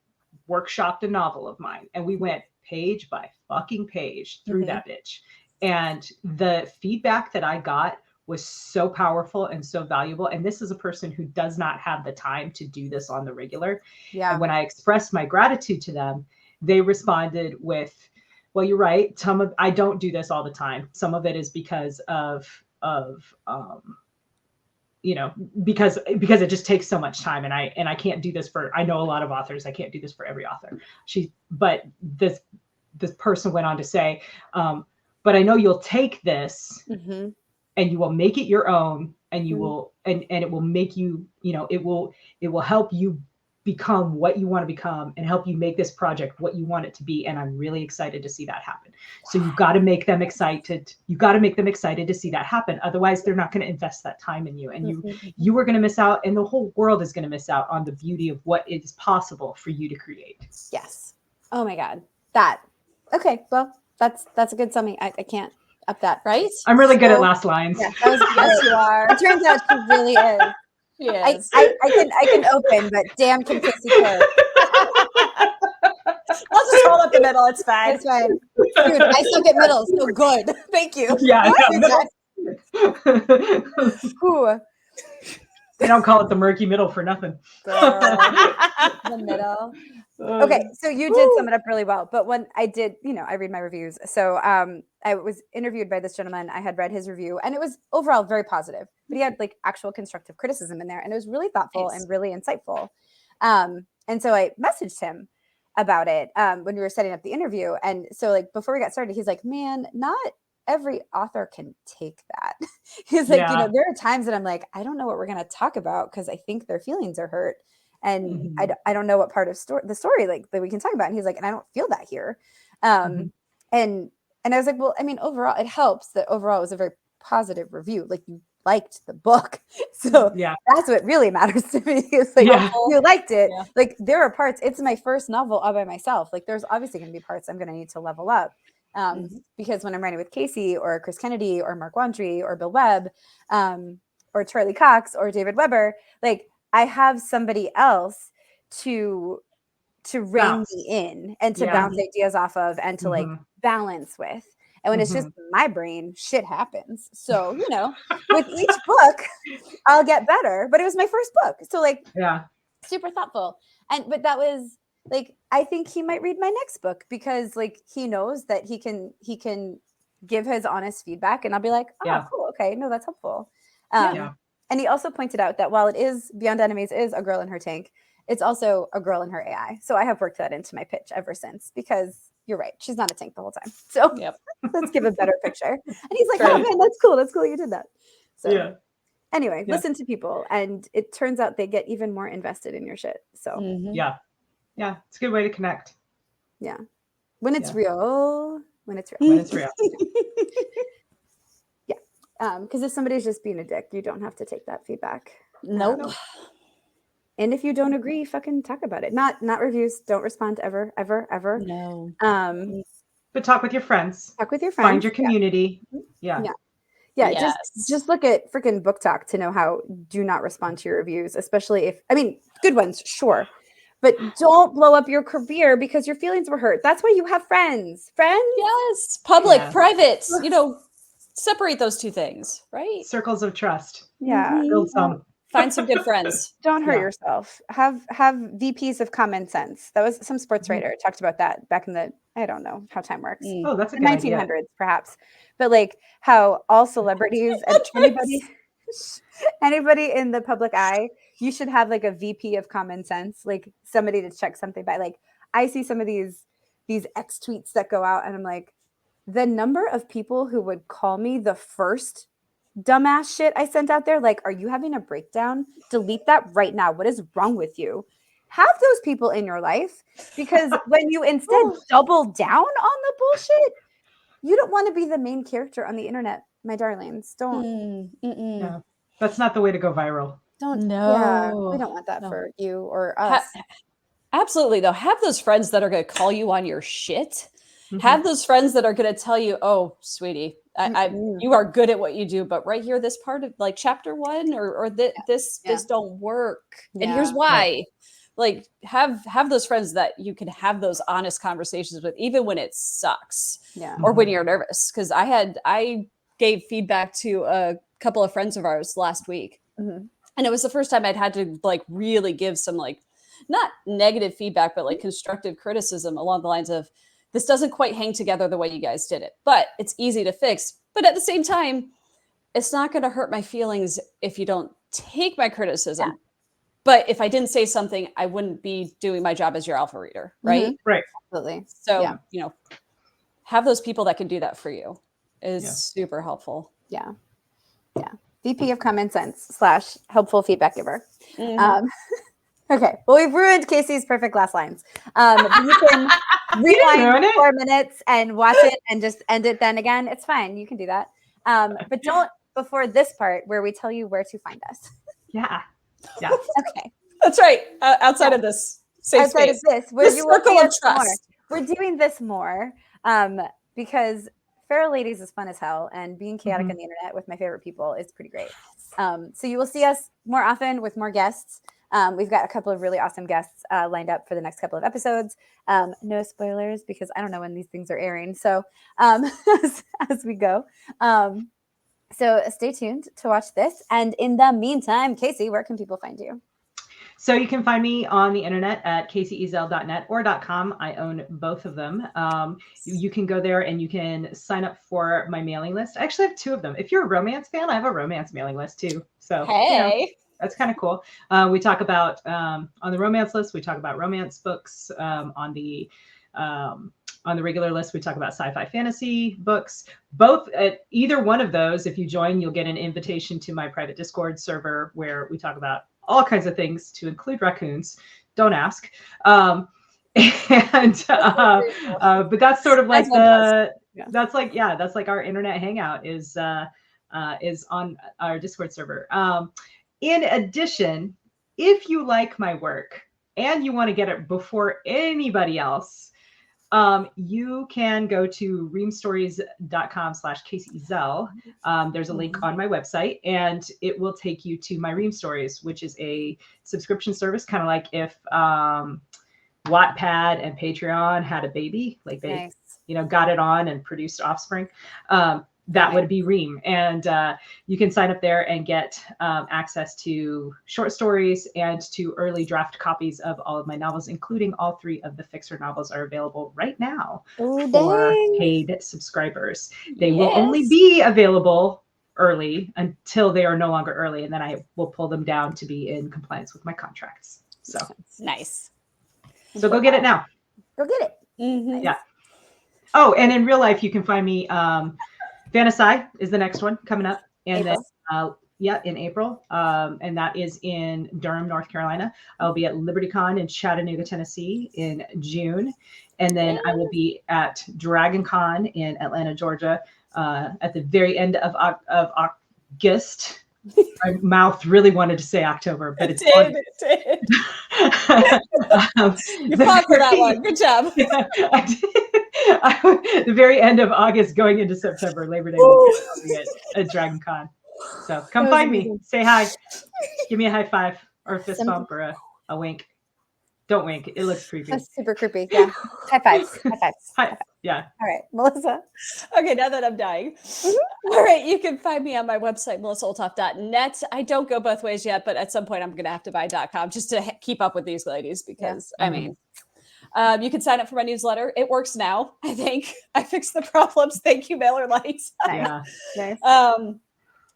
S2: workshopped a novel of mine, and we went page by fucking page through that bitch. And the feedback that I got was so powerful and so valuable. And this is a person who does not have the time to do this on the regular. Yeah. And when I expressed my gratitude to them, they responded with, well, you're right. I don't do this all the time. Some of it is because of because it just takes so much time, and I can't do this for, I know a lot of authors, I can't do this for every author. But this person went on to say, but I know you'll take this and you will make it your own, and you will, and it will make you, it will help you become what you want to become and help you make this project what you want it to be. And I'm really excited to see that happen. So you've got to make them excited. You've got to make them excited to see that happen. Otherwise, they're not going to invest that time in you, and you are going to miss out, and the whole world is going to miss out on the beauty of what is possible for you to create.
S1: Yes. Oh my God. Okay. Well, that's a good summing. I can't up that.
S3: Right.
S2: I'm really good at last lines.
S1: Yeah, that was yes, you are. It turns out she really is. Yes. I can open, but damn, can Kacey cook.
S3: I'll just hold up the middle. It's fine.
S1: It's fine. Dude, I suck at middle, so good. Thank you.
S2: Yeah.
S1: Cool.
S2: They don't call it the murky middle for nothing.
S1: The middle. Okay, so you did sum it up really well. But when I did, I read my reviews. So I was interviewed by this gentleman. I had read his review, and it was overall very positive. But he had like actual constructive criticism in there, and it was really thoughtful and really insightful. And so I messaged him about it when we were setting up the interview. And so like before we got started, he's like, "Man, not every author can take that." He's like, there are times that I'm like, I don't know what we're going to talk about because I think their feelings are hurt. And I don't know what part of the story like that we can talk about. And he's like, and I don't feel that here. And I was like, well, I mean, overall, it helps that overall it was a very positive review. Like you liked the book. So that's what really matters to me. It's like, you liked it. Yeah. Like there are parts, it's my first novel all by myself. Like there's obviously going to be parts I'm going to need to level up. Because when I'm writing with Kacey or Chris Kennedy or Mark Wandry or Bill Webb or Charlie Cox or David Weber, like I have somebody else to rein me in and to bounce ideas off of and to like balance with. And when it's just my brain, shit happens. So, with each book, I'll get better. But it was my first book. So like, super thoughtful. But that was like, I think he might read my next book because like, he knows that he can give his honest feedback and I'll be like, oh, cool. Okay. No, that's helpful. And he also pointed out that while it is Beyond Enemies is a girl in her tank, it's also a girl in her AI. So I have worked that into my pitch ever since because you're right. She's not a tank the whole time. So let's give a better picture. And he's like, oh man, that's cool. That's cool. You did that. So anyway, listen to people. And it turns out they get even more invested in your shit. So
S2: yeah, it's a good way to connect.
S1: Yeah. When it's real. When it's real.
S2: When it's real.
S1: Because if somebody's just being a dick, you don't have to take that feedback.
S3: Nope.
S1: And if you don't agree, fucking talk about it. Not reviews. Don't respond ever.
S3: No.
S2: But talk with your friends.
S1: Talk with your friends.
S2: Find your community. Yeah.
S3: Yes.
S1: Just look at freaking Book Talk to know how do not respond to your reviews, especially if, I mean, good ones, sure. But don't blow up your career because your feelings were hurt. That's why you have friends. Friends?
S3: Yes. Public,
S2: Yeah.
S3: private, separate those two things, right?
S2: Circles of trust.
S1: Yeah.
S2: Build some.
S3: Find some good friends.
S1: Don't hurt yourself. Have VPs of common sense. That was some sports writer talked about that back in the, I don't know how time works.
S2: Oh, that's a
S1: The
S2: good
S1: 1900s,
S2: idea.
S1: perhaps. But like how all celebrities and anybody in the public eye, you should have like a VP of common sense, like somebody to check something by. Like I see some of these X tweets that go out and I'm like, the number of people who would call me the first dumbass shit I sent out there, like, are you having a breakdown? Delete that right now. What is wrong with you? Have those people in your life, because when you instead double down on the bullshit, you don't want to be the main character on the internet, my darlings. Don't.
S2: No, that's not the way to go viral.
S1: Don't.
S3: No.
S1: Yeah, we don't want that for you or us.
S3: Absolutely, though. Have those friends that are going to call you on your shit. Have those friends that are going to tell you, "Oh, sweetie, you are good at what you do, but right here, this part of like chapter 1 or this don't work, and here's why." Like have those friends that you can have those honest conversations with, even when it sucks, or when you're nervous. Because I gave feedback to a couple of friends of ours last week, and it was the first time I'd had to like really give some like not negative feedback, but like constructive criticism along the lines of, this doesn't quite hang together the way you guys did it, but it's easy to fix. But at the same time, it's not going to hurt my feelings if you don't take my criticism. But if I didn't say something, I wouldn't be doing my job as your alpha reader, right?
S2: Right.
S1: Absolutely.
S3: So, have those people that can do that for you is super helpful.
S1: Yeah. VP of common sense / helpful feedback giver. Okay. Well, we've ruined Kacey's perfect last lines. You can rewind 4 minutes and watch it and just end it then again. It's fine. You can do that. But don't before this part where we tell you where to find us.
S2: Yeah.
S1: Okay.
S3: That's right. Outside of this safe
S1: outside
S3: space.
S1: Of this, where
S3: this
S1: you will
S3: circle
S1: see
S3: of
S1: us
S3: trust.
S1: More. We're doing this more because Feral Ladies is fun as hell, and being chaotic on the internet with my favorite people is pretty great. So you will see us more often with more guests. We've got a couple of really awesome guests lined up for the next couple of episodes. No spoilers because I don't know when these things are airing. So as we go. So stay tuned to watch this. And in the meantime, Kacey, where can people find you?
S2: So you can find me on the internet at kaceyezell.net or .com. I own both of them. You can go there and you can sign up for my mailing list. I actually have 2 of them. If you're a romance fan, I have a romance mailing list too. So that's kind of cool. We talk about on the romance list, we talk about romance books. On the regular list, we talk about sci-fi fantasy books. Both at either one of those, if you join, you'll get an invitation to my private Discord server where we talk about all kinds of things, to include raccoons. Don't ask. But that's sort of like that's like our internet hangout is on our Discord server. In addition, if you like my work and you want to get it before anybody else, you can go to reamstories.com/Kacey Ezell. There's a link on my website and it will take you to my Ream Stories, which is a subscription service, kind of like if Wattpad and Patreon had a baby, like they, got it on and produced offspring. That would be Ream. And you can sign up there and get access to short stories and to early draft copies of all of my novels, including all 3 of the Fixer novels are available right now for paid subscribers. They will only be available early until they are no longer early. And then I will pull them down to be in compliance with my contracts. So
S3: nice.
S2: So go get it now.
S1: Go get it.
S2: Yeah. Oh, and in real life, you can find me. Vanessa is the next one coming up. And then Yeah, in April. And that is in Durham, North Carolina. I'll be at LibertyCon in Chattanooga, Tennessee in June. And then I will be at Dragon Con in Atlanta, Georgia at the very end of August. My mouth really wanted to say October, but it's
S3: It did. You fought for that one. Good job.
S2: Yeah, I did. The very end of August, going into September, Labor Day weekend, I'll be at Dragon Con. So come find me. Say hi. Give me a high five or a fist bump or a wink. Don't wink. It looks creepy.
S1: That's super creepy. Yeah. High fives. High fives.
S2: Hi. Yeah.
S1: All right, Melissa.
S3: Okay, now that I'm dying. All right, you can find me on my website, melissaolthoff.net. I don't go both ways yet, but at some point I'm going to have to buy .com just to keep up with these ladies because, I mean, you can sign up for my newsletter. It works now, I think. I fixed the problems. Thank you, MailerLite.
S2: Yeah.
S1: Nice.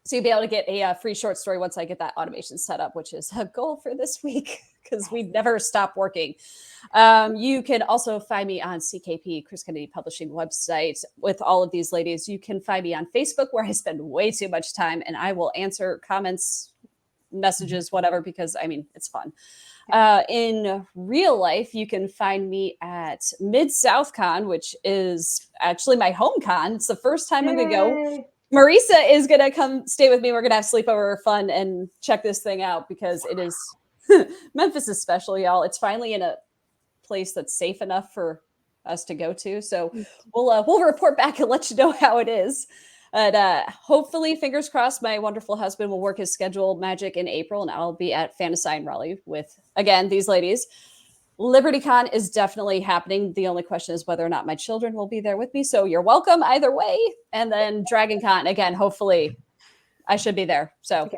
S3: So you'll be able to get a free short story once I get that automation set up, which is a goal for this week because we never stop working. You can also find me on CKP, Chris Kennedy Publishing website with all of these ladies. You can find me on Facebook where I spend way too much time and I will answer comments, messages, whatever, because I mean, it's fun. In real life, you can find me at Mid-South Con, which is actually my home con. It's the first time I'm going to go. Marisa is going to come stay with me. We're going to have sleepover fun and check this thing out because it is Memphis is special, y'all. It's finally in a place that's safe enough for us to go to. So we'll report back and let you know how it is. And hopefully, fingers crossed, my wonderful husband will work his schedule magic in April and I'll be at Fantasy in Raleigh with, again, these ladies. LibertyCon is definitely happening. The only question is whether or not my children will be there with me. So you're welcome either way. And then DragonCon, again, hopefully I should be there. So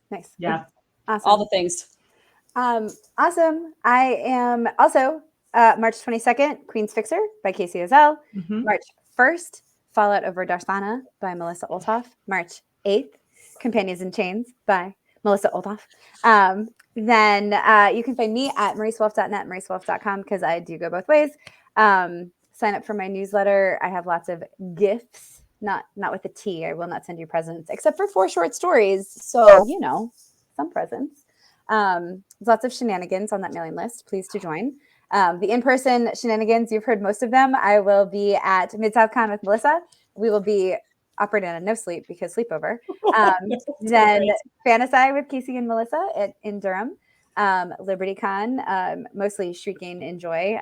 S1: Nice.
S2: Yeah.
S1: Awesome.
S3: all the things.
S1: Awesome. I am also March 22nd, Queen's Fixer by Kacey Ezell. March 1st, Fallout Over Darsana by Marisa Wolf. March 8th, Companions in Chains by Marisa Olthoff. Then you can find me at marisawolf.net, marisawolf.com because I do go both ways. Sign up for my newsletter. I have lots of gifts, not with a T. I will not send you presents except for 4 short stories. So, you know, some presents. Lots of shenanigans on that mailing list. Please to join. The in-person shenanigans, you've heard most of them. I will be at Mid-South Con with Melissa. We will be operating on no sleep because sleepover. Then Fantasy with Kacey and Melissa in Durham. LibertyCon, mostly shrieking in joy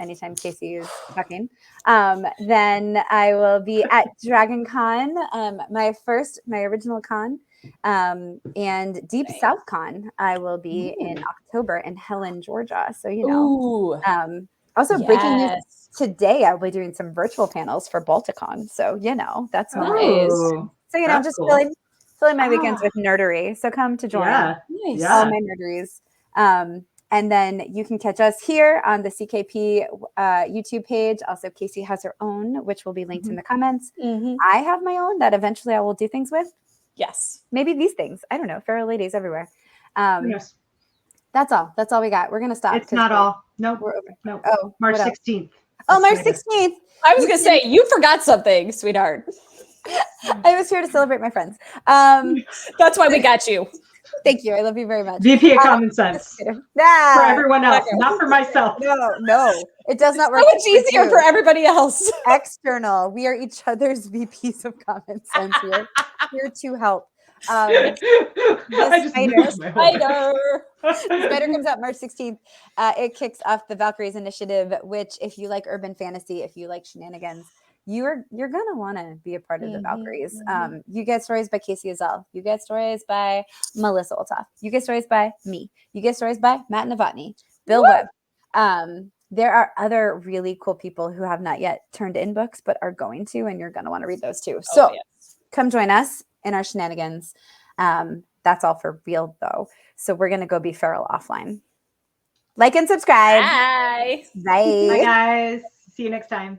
S1: anytime Kacey is talking. Then I will be at DragonCon, my original con, and Deep South Con. I will be in October in Helen, Georgia. So, you know, also breaking news today, I'll be doing some virtual panels for Balticon. So, you know, that's nice. So, you know, just cool. filling my weekends with nerdery. So come to join all my nerderies. And then you can catch us here on the CKP YouTube page. Also, Kacey has her own, which will be linked in the comments. I have my own that eventually I will do things with.
S3: Yes.
S1: Maybe these things. I don't know. Feral ladies everywhere. That's all. That's all we got. We're going to stop.
S2: It's not all. Nope.
S1: We're over.
S2: Nope.
S1: Oh,
S2: March 16th.
S1: Oh, March 16th.
S3: I was going to say, you forgot something, sweetheart.
S1: I was here to celebrate my friends.
S3: That's why we got you.
S1: Thank you. I love you very much.
S2: VP of Common Sense. For everyone else, not for myself.
S1: No. It does not work.
S3: So much easier for everybody else.
S1: External. We are each other's VPs of Common Sense here. Here to help. The Spider comes out March 16th. It kicks off the Valkyries Initiative, which if you like urban fantasy, if you like shenanigans, you're gonna want to be a part of the Valkyries. You get stories by Kacey Ezell. You get stories by Marisa Wolf. You get stories by me. You get stories by Matt Novotny, Bill Webb. There are other really cool people who have not yet turned in books, but are going to, and you're gonna want to read those too. So come join us in our shenanigans. That's all for real though. So we're gonna go be feral offline. Like and subscribe.
S3: Bye.
S1: Bye.
S2: Bye guys. See you next time.